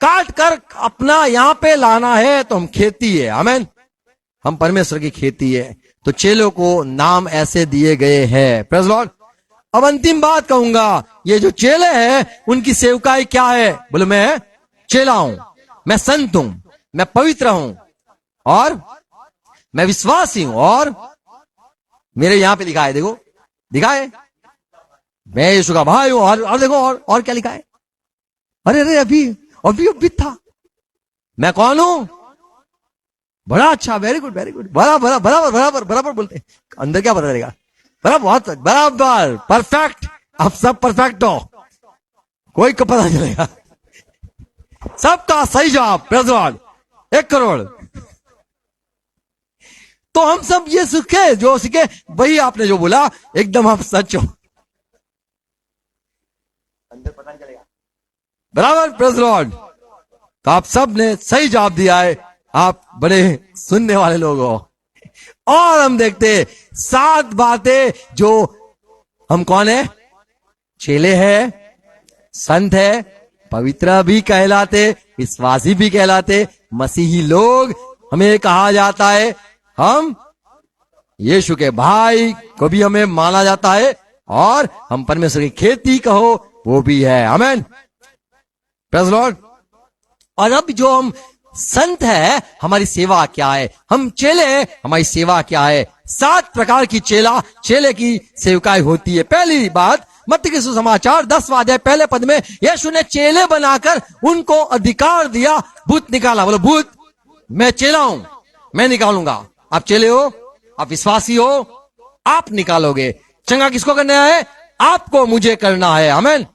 काट कर अपना यहां पे लाना है, तो हम खेती है। आमीन। हम परमेश्वर की खेती है। तो चेलों को नाम ऐसे दिए गए हैं। Praise Lord. अब अंतिम बात कहूंगा, ये जो चेले हैं उनकी सेवकाई क्या है? बोले मैं चेला हूं, मैं संत हूं, मैं पवित्र हूं, और मैं विश्वासी हूं, और मेरे यहां पे लिखा है, देखो लिखा है मैं यीशु का भाई हूं, और देखो और क्या लिखा है? अरे अभी था। मैं कौन हूं? बड़ा अच्छा, वेरी गुड वेरी गुड, बराबर बोलते हैं। अंदर क्या पता चलेगा? बराबर परफेक्ट। आप सब परफेक्ट हो, कोई को पता चलेगा। सबका सही जवाब। Praise Lord. 1 करोड़। तो हम सब ये सीखे, जो सीखे वही आपने जो बोला एकदम आप सच हो, बराबर। Praise Lord. तो आप सब ने सही जवाब दिया है, आप बड़े सुनने वाले लोग हो। और हम देखते 7 बातें जो हम कौन है, चेले हैं, संत है, पवित्र भी कहलाते, विश्वासी भी कहलाते, मसीही लोग हमें कहा जाता है, हम यीशु के भाई को भी हमें माना जाता है, और हम परमेश्वर की खेती कहो वो भी है। आमीन, प्रेज़ लॉर्ड। और अब जो हम संत है, हमारी सेवा क्या है, हम चेले हैं, हमारी सेवा क्या है। 7 प्रकार की चेले की सेवकाई होती है। पहली बात, मत्ती के सुसमाचार 10वां अध्याय पहले पद में यीशु ने चेले बनाकर उनको अधिकार दिया, भूत निकाला। बोलो, भूत मैं चेला हूं, मैं निकालूंगा। आप चेले हो, आप विश्वासी हो, आप निकालोगे। चंगा किसको करना है, आपको, मुझे करना है। आमीन।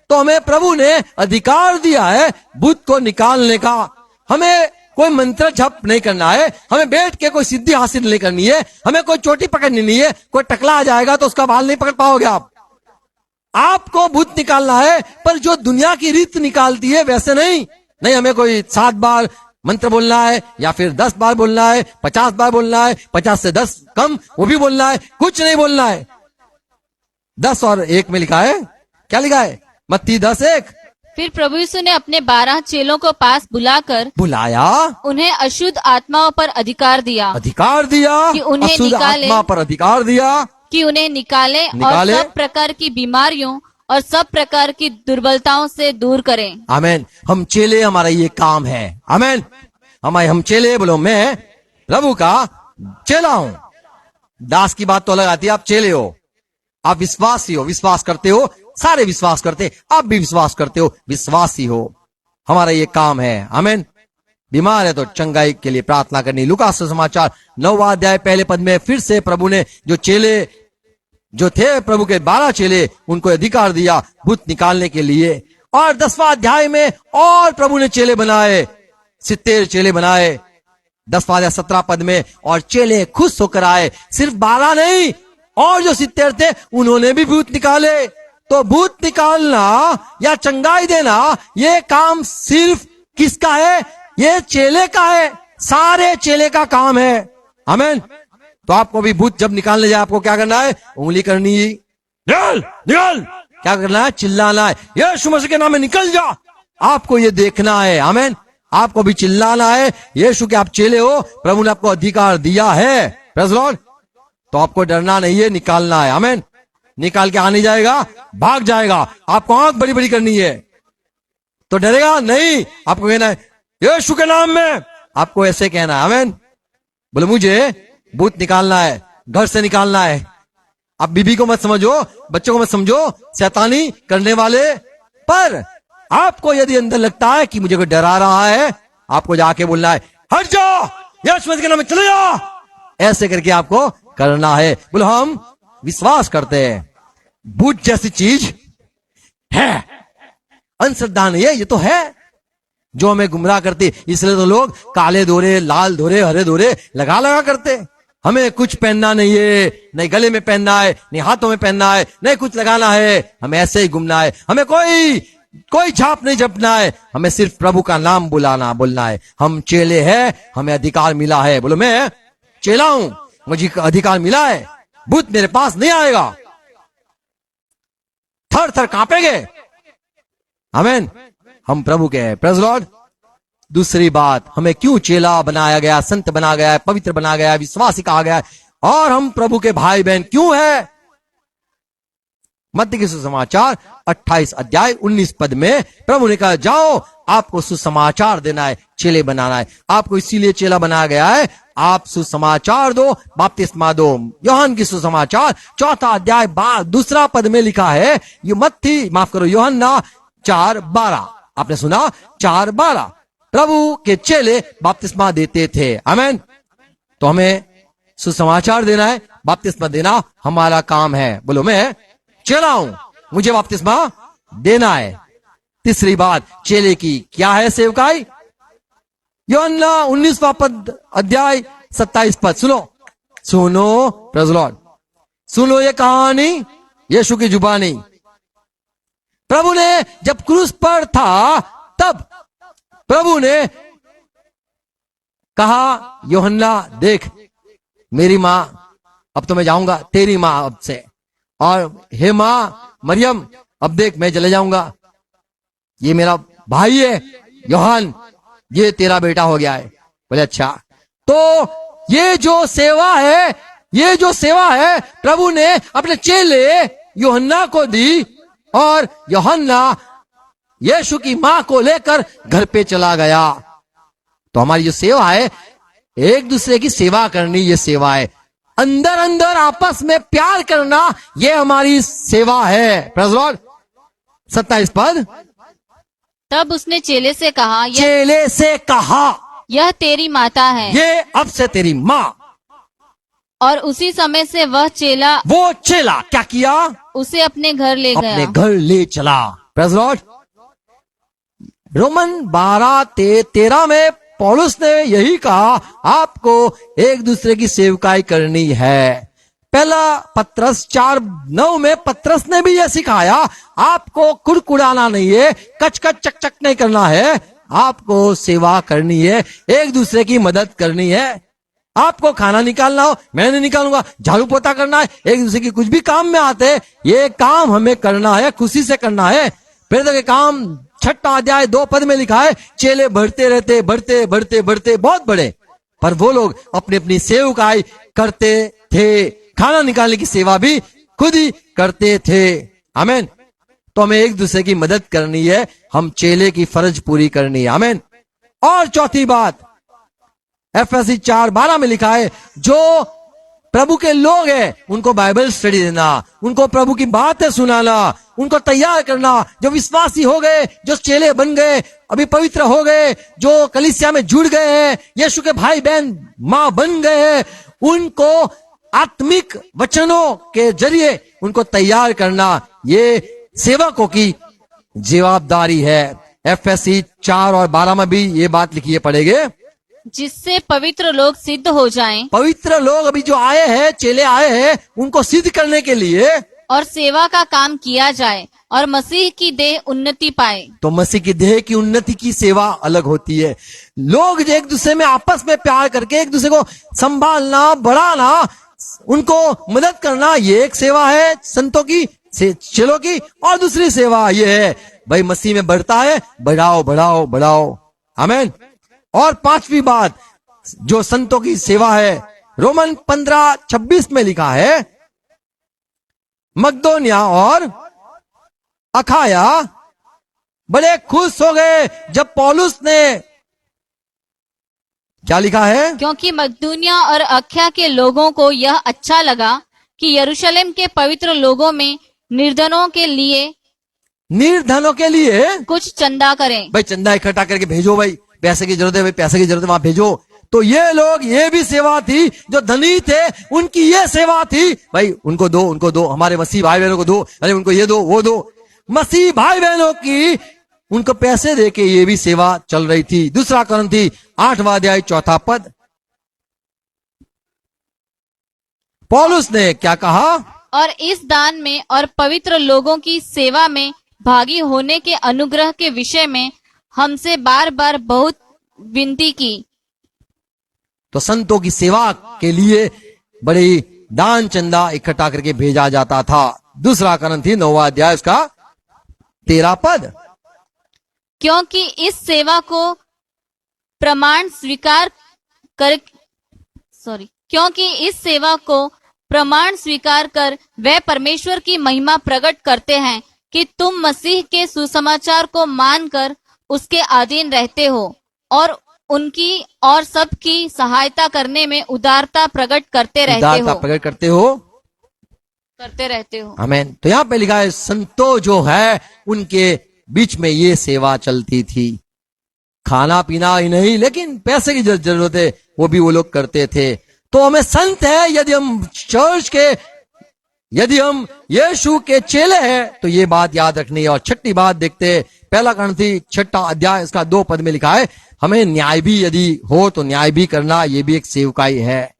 तो हमें प्रभु ने अधिकार दिया है भूत को निकालने का। हमें कोई मंत्र जप नहीं करना है, हमें बैठ के कोई सिद्धि हासिल नहीं करनी है, हमें कोई चोटी पकड़नी नहीं है। कोई टकला आ जाएगा तो उसका बाल नहीं पकड़ पाओगे आप। आपको भूत निकालना है, पर जो दुनिया की रीत निकालती है वैसे नहीं। नहीं, हमें कोई 7 बार मंत्र बोलना है, या फिर 10 बार बोलना है, 50 बार बोलना है, 50 से 10 कम वो भी बोलना है, कुछ नहीं बोलना है। 10 और 1 में लिखा है, क्या लिखा है, मत्ती 10:1।
फिर प्रभु यीशु ने अपने 12 चेलों को पास
बुलाया,
उन्हें अशुद्ध आत्माओं पर अधिकार दिया कि उन्हें
अशुद्ध
निकाले,
आत्मा पर अधिकार दिया
कि उन्हें निकाले और सब प्रकार की बीमारियों और सब प्रकार की दुर्बलताओं से दूर करें।
आमीन। हम चेले, हमारा ये काम है। आमीन। हम चेले, बोलो मैं प्रभु का चेला हूं। दास की बात तो अलग आती है, आप चेले हो, आप विश्वासी हो, विश्वास करते हो, सारे विश्वास करते, आप भी विश्वास करते हो, विश्वासी हो। हमारा ये काम है। आमीन। बीमार है तो चंगाई के लिए प्रार्थना करनी। लूका सुसमाचार 9वां अध्याय पहले पद में फिर से प्रभु ने जो चेले जो थे, प्रभु के 12 चेले, उनको अधिकार दिया भूत निकालने के लिए। और 10वां अध्याय में और प्रभु ने चेले बनाए, 70 चेले बनाए। 10वां अध्याय 17 पद में, और चेले खुश होकर आए, सिर्फ 12 नहीं, और जो 70 थे उन्होंने भी भूत निकाले। तो भूत निकालना या चंगाई देना ये काम सिर्फ किसका है, ये चेले का है, सारे चेले का काम है। आमीन। तो आपको भी भूत जब निकालने जाए, आपको क्या करना है, उंगली करनी, निकल निकल, क्या करना है, चिल्लाना है, यीशु मसीह के नाम में निकल जा। आपको ये देखना है। आमीन। आपको भी चिल्लाना है, यीशु के आप चेले हो, प्रभु ने आपको अधिकार दिया है। Praise Lord. तो आपको डरना नहीं है, निकालना है। आमीन। निकाल के आ नहीं जाएगा, भाग जाएगा। आपको आंख बड़ी बड़ी करनी है तो डरेगा नहीं, आपको कहना है यीशु के नाम में, आपको ऐसे कहना है। आमीन। बोले मुझे भूत निकालना है, घर से निकालना है। आप बीबी को मत समझो, बच्चों को मत समझो शैतानी करने वाले, पर आपको यदि अंदर लगता है कि मुझे कोई डरा रहा है, आपको जाके बोलना है, हट जा, यीशु मसीह के नाम में चले जा। ऐसे करके आपको करना है। बोलो हम विश्वास करते हैं भूत जैसी चीज है, अंधश्रद्धा नहीं है, ये तो है जो हमें गुमराह करती। इसलिए तो लोग काले दोरे, लाल दोरे, हरे दोरे लगा लगा करते। हमें कुछ पहनना नहीं है, नहीं गले में पहनना है, नहीं हाथों में पहनना है, नहीं कुछ लगाना है, हमें ऐसे ही घूमना है। हमें कोई छाप नहीं जपना है, हमें सिर्फ प्रभु का नाम बोलना है। हम चेले हैं, हमें अधिकार मिला है। बोलो मैं चेला हूं, मुझे अधिकार मिला है, भूत मेरे पास नहीं आएगा, थर थर कांपेंगे। आमीन। हम प्रभु के हैं। Praise Lord. दूसरी बात, हमें क्यों चेला बनाया गया, संत बनाया गया है, पवित्र बनाया गया है, विश्वासी कहा गया है, और हम प्रभु के भाई बहन क्यों है। मत्ती के सुसमाचार 28 अध्याय 19 पद में प्रभु ने कहा, जाओ आपको सुसमाचार देना है, चेले बनाना है। आपको इसीलिए चेला बनाया गया है, आप सुसमाचार दो, बपतिस्मा दो। यूहन्ना की सुसमाचार 4 अध्याय 2 पद में लिखा है, यूहन्ना 4:12। आपने सुना 4:12, प्रभु के चेले बपतिस्मा देते थे। आमीन। तो हमें सुसमाचार देना है, बपतिस्मा देना हमारा काम है। बोलो मैं चेला हूं, मुझे बपतिस्मा देना है। तीसरी बात, चेले की क्या है सेवकाई। यूहन्ना 19वां अध्याय 27 पद सुनो, सुनो, प्रेज़ द लॉर्ड, सुनो ये कहानी यीशु की जुबानी। प्रभु ने जब क्रूस पर था तब प्रभु ने कहा, यूहन्ना देख मेरी मां, अब तो मैं जाऊंगा, तेरी मां अब से, और हे मां मरियम अब देख मैं चले जाऊंगा, ये मेरा भाई है यूहन, ये तेरा बेटा हो गया है। बोले अच्छा, तो ये जो सेवा है, ये जो सेवा है प्रभु ने अपने चेले यूहन्ना को दी, और यूहन्ना यीशु की मां को लेकर घर पे चला गया। तो हमारी जो सेवा है, एक दूसरे की सेवा करनी, ये सेवा है। अंदर अंदर आपस में प्यार करना, ये हमारी सेवा है। Praise the Lord. 27 पद।
तब उसने चेले से कहा,
चेले से कहा,
यह तेरी माता है।
ये अब से तेरी मां।
और उसी समय से वह चेला,
वो चेला क्या किया?
उसे अपने घर ले
अपने
गया।
घर ले चला। Praise the Lord. रोमन 12:13 में पौलुस ने यही कहा, आपको एक दूसरे की सेवकाई करनी है। पहला पत्रस 4:9 में पत्रस ने भी यह सिखाया, आपको कुड़कुड़ाना नहीं है, कचकच चकचक नहीं करना है, आपको सेवा करनी है, एक दूसरे की मदद करनी है। आपको खाना निकालना हो, मैं नहीं निकालूंगा, झाड़ू पोता करना है, एक दूसरे की कुछ भी काम में आते, ये काम हमें करना है, खुशी से करना है। प्रेरितों के काम 6 अध्याय 2 पद में लिखा है, चेले बढ़ते रहते, बढ़ते बढ़ते बढ़ते बहुत बड़े, पर वो लोग अपनी अपनी सेवकाई करते थे, खाना निकालने की सेवा भी खुद ही करते थे। आमीन। तो हमें एक दूसरे की मदद करनी है, हम चेले की फर्ज पूरी करनी है। आमीन। और चौथी बात, एफएससी 4:12 में लिखा है, जो प्रभु के लोग हैं उनको बाइबल स्टडी देना, उनको प्रभु की बातें सुनाना, उनको तैयार करना, जो विश्वासी हो गए, जो चेले बन गए, अभी पवित्र हो गए, जो कलीसिया में जुड़ गए हैं, यीशु के भाई बहन मां बन गए हैं, उनको आत्मिक वचनों के जरिए उनको तैयार करना, ये सेवकों की जवाबदारी है। एफएससी 4 और 12 में भी ये बात लिखी है, पढ़ेंगे।
जिससे पवित्र लोग सिद्ध हो जाएं
पवित्र लोग अभी जो आए हैं, चेले आए हैं, उनको सिद्ध करने के लिए,
और सेवा का काम किया जाए, और मसीह की देह उन्नति पाए।
तो मसीह की देह की उन्नति की सेवा अलग होती है। लोग जो एक दूसरे में आपस में प्यार करके एक दूसरे को संभालना, बढ़ाना, उनको मदद करना, ये एक सेवा है संतों की, चेलों की। और दूसरी सेवा ये है, भाई मसीह में बढ़ता है, बढ़ाओ बढ़ाओ बढ़ाओ। आमीन। और पांचवी बात जो संतों की सेवा है, रोमन 15:26 में लिखा है, मकदोनिया और अखाया बड़े खुश हो गए जब पौलुस ने, क्या लिखा है?
क्योंकि मकदूनिया और अख्या के लोगों को यह अच्छा लगा कि यरूशलेम के पवित्र लोगों में निर्धनों के लिए कुछ चंदा करें।
भाई चंदा इकट्ठा करके भेजो, भाई पैसे की जरूरत है, भाई पैसे की जरूरत है, वहां भेजो। तो ये लोग, ये भी सेवा थी, जो धनी थे उनकी ये सेवा थी, भाई उनको दो, उनको दो, हमारे मसीह भाई बहनों को दो, अरे उनको ये दो वो दो। मसीह भाई बहनों की उनको पैसे देके ये भी सेवा चल रही थी। दूसरा कोरिन्थी 8वां अध्याय 4 पद, पौलुस ने क्या कहा?
और इस दान में और पवित्र लोगों की सेवा में भागी होने के अनुग्रह के विषय में हमसे बार बार बहुत विनती की।
तो संतों की सेवा के लिए बड़ी दान चंदा इकट्ठा करके भेजा जाता था। दूसरा कोरिन्थी 9वां अध्याय उसका 13 पद,
क्योंकि इस सेवा को प्रमाण स्वीकार कर वे परमेश्वर की महिमा प्रकट करते हैं कि तुम मसीह के सुसमाचार को मानकर उसके अधीन रहते हो, और उनकी और सबकी सहायता करने में उदारता प्रकट करते रहते हो।
आमीन। तो यहाँ पे लिखा है, संतो जो है उनके बीच में ये सेवा चलती थी। खाना पीना ही नहीं, लेकिन पैसे की जरूरत है वो भी वो लोग करते थे। तो हमें संत है, यदि हम चर्च के, यदि हम यीशु के चेले हैं, तो ये बात याद रखनी है। और छठी बात देखते हैं, पहला कोरिन्थी 6वां अध्याय इसका 2 पद में लिखा है, हमें न्याय भी यदि हो तो न्याय भी करना, ये भी एक सेवकाई है।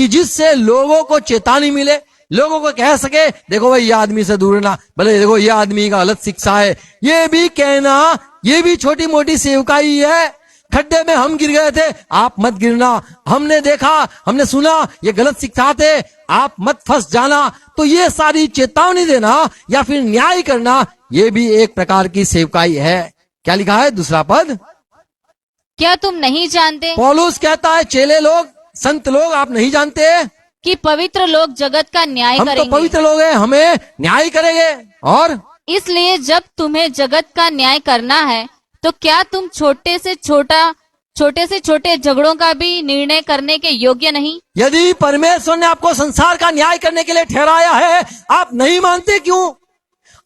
कि जिससे लोगों को चेतावनी मिले, लोगों को कह सके देखो भाई ये आदमी से दूर रहना, भले देखो ये आदमी का गलत शिक्षा है, ये भी कहना, ये भी छोटी मोटी सेवकाई है। खड्डे में हम गिर गए थे, आप मत गिरना, हमने देखा, हमने सुना, ये गलत शिक्षा थे, आप मत फंस जाना। तो ये सारी चेतावनी देना या फिर न्याय करना, ये भी एक प्रकार की सेवकाई है। क्या लिखा है दूसरा पद?
क्या तुम नहीं जानते
पौलुस कहता है चेले लोग, संत लोग, आप नहीं जानते
कि पवित्र लोग जगत का न्याय
हम तो
करेंगे।
पवित्र लोग हैं, हमें न्याय करेंगे। और
इसलिए जब तुम्हें जगत का न्याय करना है तो क्या तुम छोटे से छोटे झगड़ों का भी निर्णय करने के योग्य नहीं?
यदि परमेश्वर ने आपको संसार का न्याय करने के लिए ठहराया है, आप नहीं मानते क्यों?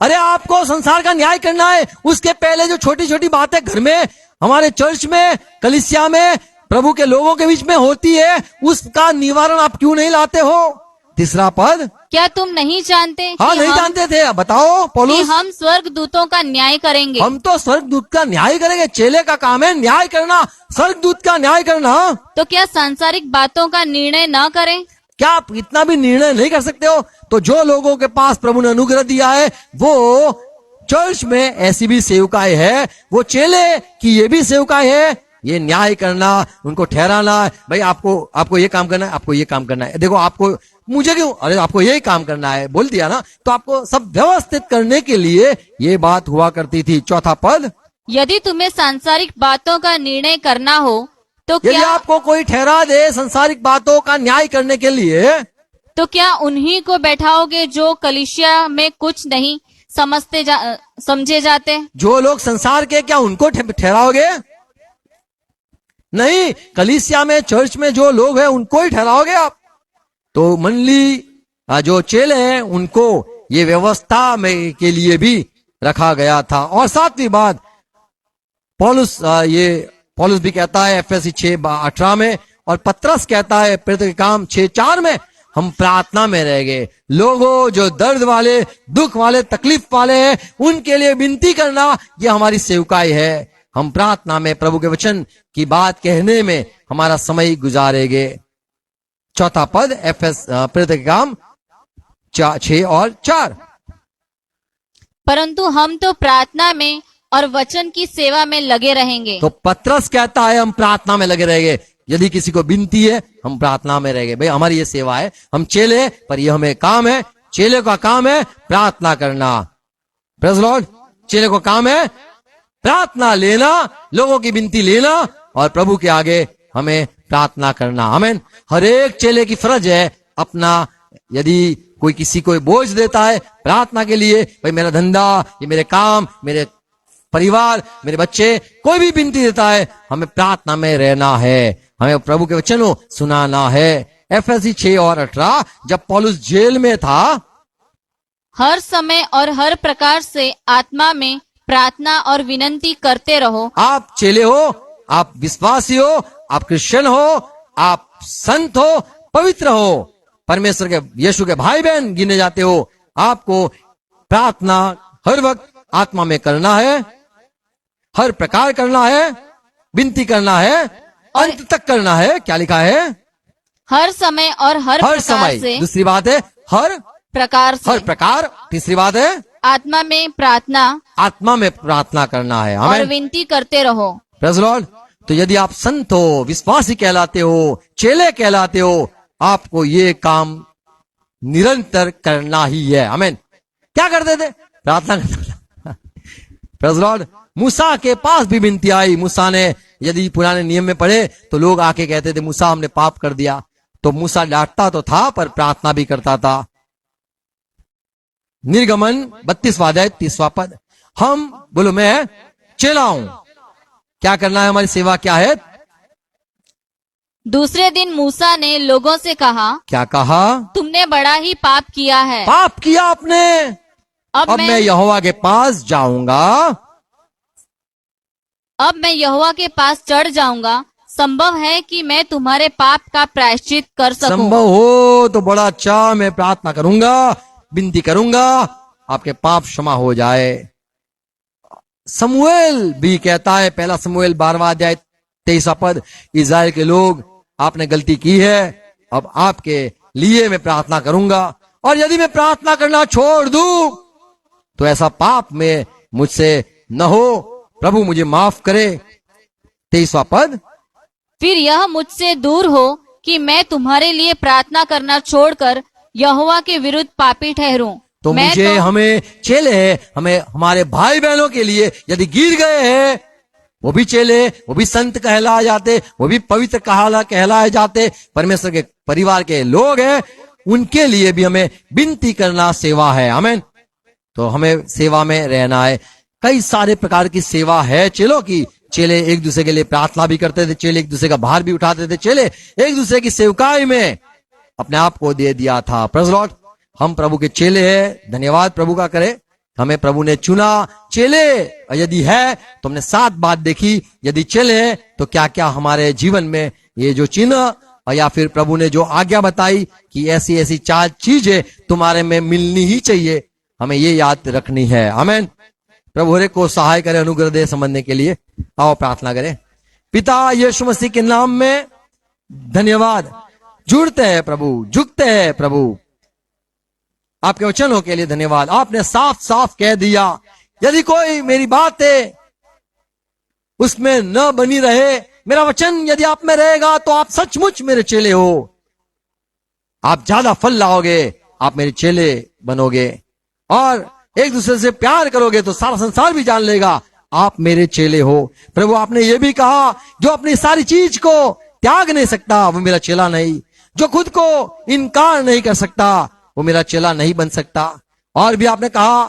अरे आपको संसार का न्याय करना है, उसके पहले जो छोटी छोटी बातें घर में, हमारे चर्च में, कलीसिया में, प्रभु के लोगों के बीच में होती है, उसका निवारण आप क्यों नहीं लाते हो? तीसरा पद,
क्या तुम नहीं जानते
हाँ
कि
नहीं जानते थे, अब बताओ
कि
पौलुस।
हम स्वर्ग दूतों का न्याय करेंगे।
हम तो स्वर्गदूत का न्याय करेंगे, चेले का काम है न्याय करना, स्वर्गदूत का न्याय करना।
तो क्या सांसारिक बातों का निर्णय न करें?
क्या आप इतना भी निर्णय नहीं कर सकते हो? तो जो लोगों के पास प्रभु ने अनुग्रह दिया है, वो चर्च में ऐसी भी सेवकाएं है, वो चेले की ये भी सेवकाएं है, ये न्याय करना, उनको ठहराना, भाई आपको ये काम करना है, आपको ये काम करना है, देखो आपको, मुझे क्यों, अरे आपको यही काम करना है, बोल दिया ना, तो आपको सब व्यवस्थित करने के लिए ये बात हुआ करती थी। चौथा पद,
यदि तुम्हें सांसारिक बातों का निर्णय करना हो तो
यदि
क्या
आपको कोई ठहरा दे संसारिक बातों का न्याय करने के लिए,
तो क्या उन्हीं को बैठाओगे जो कलीसिया में कुछ नहीं समझे जाते?
जो लोग संसार के, क्या उनको ठहराओगे? नहीं, कलीसिया में, चर्च में जो लोग हैं उनको ही ठहराओगे आप। तो मंडली जो चेले हैं उनको ये व्यवस्था में के लिए भी रखा गया था। और सातवीं बात, पौलुस भी कहता है एफएससी 6:18 में, और पत्रस कहता है प्रेरितों के काम 6:4 में, हम प्रार्थना में रह गए। लोगों जो दर्द वाले, दुख वाले, तकलीफ वाले हैं, उनके लिए विनती करना, ये हमारी सेवकाई है। हम प्रार्थना में प्रभु के वचन की बात कहने में हमारा समय गुजारेंगे। चौथा पद, प्रेरितों के काम 6:4।
परंतु हम तो प्रार्थना में और वचन की सेवा में लगे रहेंगे।
तो पत्रस कहता है हम प्रार्थना में लगे रहेंगे। यदि किसी को विनती है, हम प्रार्थना में रहेंगे। भाई हमारी ये सेवा है, हम चेले, पर ये हमें काम है, चेले का काम है प्रार्थना करना। प्रेज़ लॉर्ड, चेले को काम है प्रार्थना लेना, लोगों की विनती लेना और प्रभु के आगे हमें प्रार्थना करना। आमीन। हर एक चेले की फर्ज है अपना, यदि कोई किसी को बोझ देता है प्रार्थना के लिए, भाई मेरा धंधा, ये मेरे काम, मेरे परिवार, मेरे बच्चे, कोई भी विनती देता है, हमें प्रार्थना में रहना है, हमें प्रभु के वचनों सुनाना है। एफएससी 6:18, जब पौलुस जेल में था,
हर समय और हर प्रकार से आत्मा में प्रार्थना और विनती करते रहो।
आप चेले हो, आप विश्वासी हो, आप क्रिश्चियन हो, आप संत हो, पवित्र हो, परमेश्वर के, यीशु के भाई बहन गिने जाते हो, आपको प्रार्थना हर वक्त आत्मा में करना है, हर प्रकार करना है, विनती करना है, अंत तक करना है। क्या लिखा है?
हर समय और हर प्रकार
समय।
से,
दूसरी बात है हर प्रकार। तीसरी बात है
आत्मा में प्रार्थना,
आत्मा में प्रार्थना करना है।
और
आमीन।
विनती करते रहो।
Praise Lord. तो यदि आप संत हो, विश्वासी कहलाते हो, चेले कहलाते हो, आपको ये काम निरंतर करना ही है। आमीन। क्या करते थे? प्रार्थना करते। Praise Lord. मूसा के पास भी विनती आई। मूसा ने, यदि पुराने नियम में पढ़े तो लोग आके कहते थे मूसा हमने पाप कर दिया, तो मूसा डांटता तो था पर प्रार्थना भी करता था। निर्गमन 32वां अध्याय 30वां पद, हम बोलो मैं चेला हूं, क्या करना है, हमारी सेवा क्या है?
दूसरे दिन मूसा ने लोगों से कहा,
क्या कहा?
तुमने बड़ा ही पाप किया है।
पाप किया आपने,
अब
मैं यहोवा के पास जाऊंगा,
अब मैं यहोवा के पास चढ़ जाऊंगा। संभव है कि मैं तुम्हारे पाप का प्रायश्चित कर सकूं।
संभव हो तो बड़ा अच्छा, मैं प्रार्थना करूंगा, विनती करूंगा, आपके पाप क्षमा हो जाए। समूएल भी कहता है, पहला समूएल 12वां अध्याय 23वां पद, इस्राएल के लोग, आपने गलती की है, अब आपके लिए मैं प्रार्थना करूंगा, और यदि मैं प्रार्थना करना छोड़ दूं तो ऐसा पाप में मुझसे न हो, प्रभु मुझे माफ करे। 23वां पद,
फिर यह मुझसे दूर हो कि मैं तुम्हारे लिए प्रार्थना करना छोड़कर यहोवा के विरुद्ध पापी ठहरूं।
तो
मैं
मुझे हमें चेले हैं, हमें हमारे भाई बहनों के लिए यदि गिर गए हैं, वो भी चेले, वो भी संत कहलाए जाते, वो भी पवित्र कहलाए जाते, परमेश्वर के परिवार के लोग हैं, उनके लिए भी हमें विनती करना सेवा है। आमीन। तो हमें सेवा में रहना है। कई सारे प्रकार की सेवा है चेलों की। चेले एक दूसरे के लिए प्रार्थना भी करते थे, चेले एक दूसरे का भार भी उठाते थे, चेले एक दूसरे की सेवकाई में अपने आप को दे दिया था। Praise Lord. हम प्रभु के चेले हैं, धन्यवाद प्रभु का करे, हमें प्रभु ने चुना चेले यदि है तो हमने 7 बात देखी। यदि चेले हैं तो क्या क्या हमारे जीवन में ये जो चिन्ह या फिर प्रभु ने जो आज्ञा बताई कि ऐसी ऐसी 4 चीजें तुम्हारे में मिलनी ही चाहिए, हमें ये याद रखनी है। आमीन। प्रभु हरे को सहाय करे, अनुग्रह दे समझने के लिए। आओ प्रार्थना करें। पिता यीशु मसीह के नाम में धन्यवाद। जुड़ते हैं प्रभु, झुकते हैं प्रभु, आपके वचनों के लिए धन्यवाद। आपने साफ साफ कह दिया यदि कोई मेरी बातें उसमें न बनी रहे, मेरा वचन यदि आप में रहेगा तो आप सचमुच मेरे चेले हो, आप ज्यादा फल लाओगे, आप मेरे चेले बनोगे, और एक दूसरे से प्यार करोगे तो सारा संसार भी जान लेगा आप मेरे चेले हो। प्रभु आपने ये भी कहा जो अपनी सारी चीज को त्याग नहीं सकता वो मेरा चेला नहीं, जो खुद को इनकार नहीं कर सकता वो मेरा चेला नहीं बन सकता। और भी आपने कहा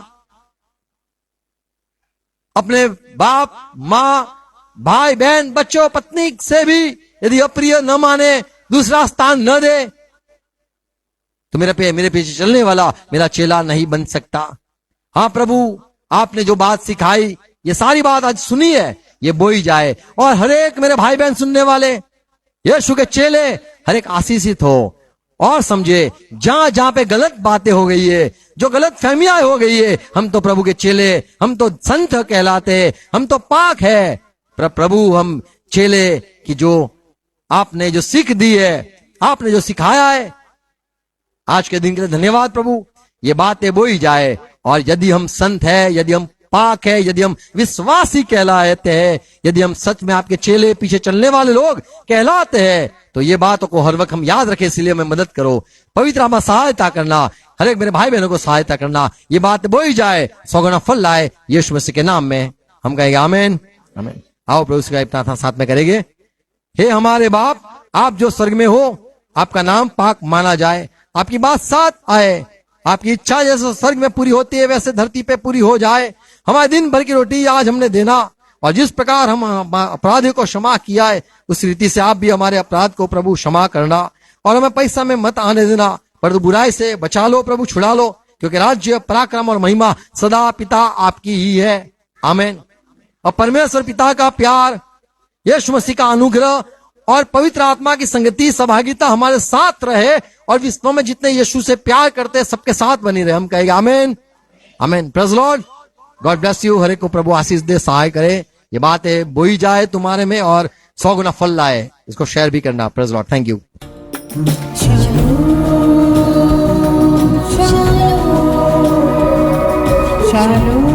अपने बाप माँ भाई बहन बच्चों पत्नी से भी यदि अप्रिय न माने, दूसरा स्थान न दे, तो मेरे पीछे चलने वाला मेरा चेला नहीं बन सकता। हाँ प्रभु आपने जो बात सिखाई, ये सारी बात आज सुनी है, ये बोई जाए, और हर एक मेरे भाई बहन सुनने वाले यीशु के चेले हर एक आशीषित हो और समझे जहां जहां पे गलत बातें हो गई है, जो गलत फहमियां हो गई है, हम तो प्रभु के चेले, हम तो संत कहलाते, हम तो पाक है, प्रभु हम चेले की जो आपने जो सीख दी है, आपने जो सिखाया है, आज के दिन के लिए धन्यवाद प्रभु। ये बातें बोई जाए, और यदि हम संत है, यदि हम पाक है, यदि हम विश्वासी कहलाते हैं, यदि हम सच में आपके चेले पीछे चलने वाले लोग कहलाते हैं, तो ये बातों को हर वक्त हम याद रखें। इसलिए हमें मदद करो, पवित्र आत्मा सहायता करना, हर एक मेरे भाई बहनों को सहायता करना, ये बात बोई जाए, 100 गुना फल लाए, यीशु मसीह के नाम में हम कहेंगे आमीन आमीन। आओ प्रभु से प्रार्थना साथ में करेंगे। हे हमारे बाप, आप जो स्वर्ग में हो, आपका नाम पाक माना जाए, आपकी बात साथ आए, आपकी इच्छा जैसे स्वर्ग में पूरी होती है वैसे धरती पे पूरी हो जाए। हमारे दिन भर की रोटी आज हमने देना, और जिस प्रकार हम अपराधियों को क्षमा किया है उस रीति से आप भी हमारे अपराध को प्रभु क्षमा करना, और हमें पैसा में मत आने देना, पर बुराई से बचा लो प्रभु, छुड़ा लो, क्योंकि राज्य पराक्रम और महिमा सदा पिता आपकी ही है। आमीन। और परमेश्वर पिता का प्यार, यीशु मसीह का अनुग्रह और पवित्र आत्मा की संगति सहभागिता हमारे साथ रहे, और विश्व में जितने यीशु से प्यार करते हैं सबके साथ बनी रहे। हम कहेंगे आमीन आमीन। Praise lord. God bless you. हर एक को प्रभु आशीष दे, सहाय करे, ये बातें बोई जाए तुम्हारे में और 100 गुना फल लाए। इसको शेयर भी करना। Praise Lord. Thank you.
Shalom.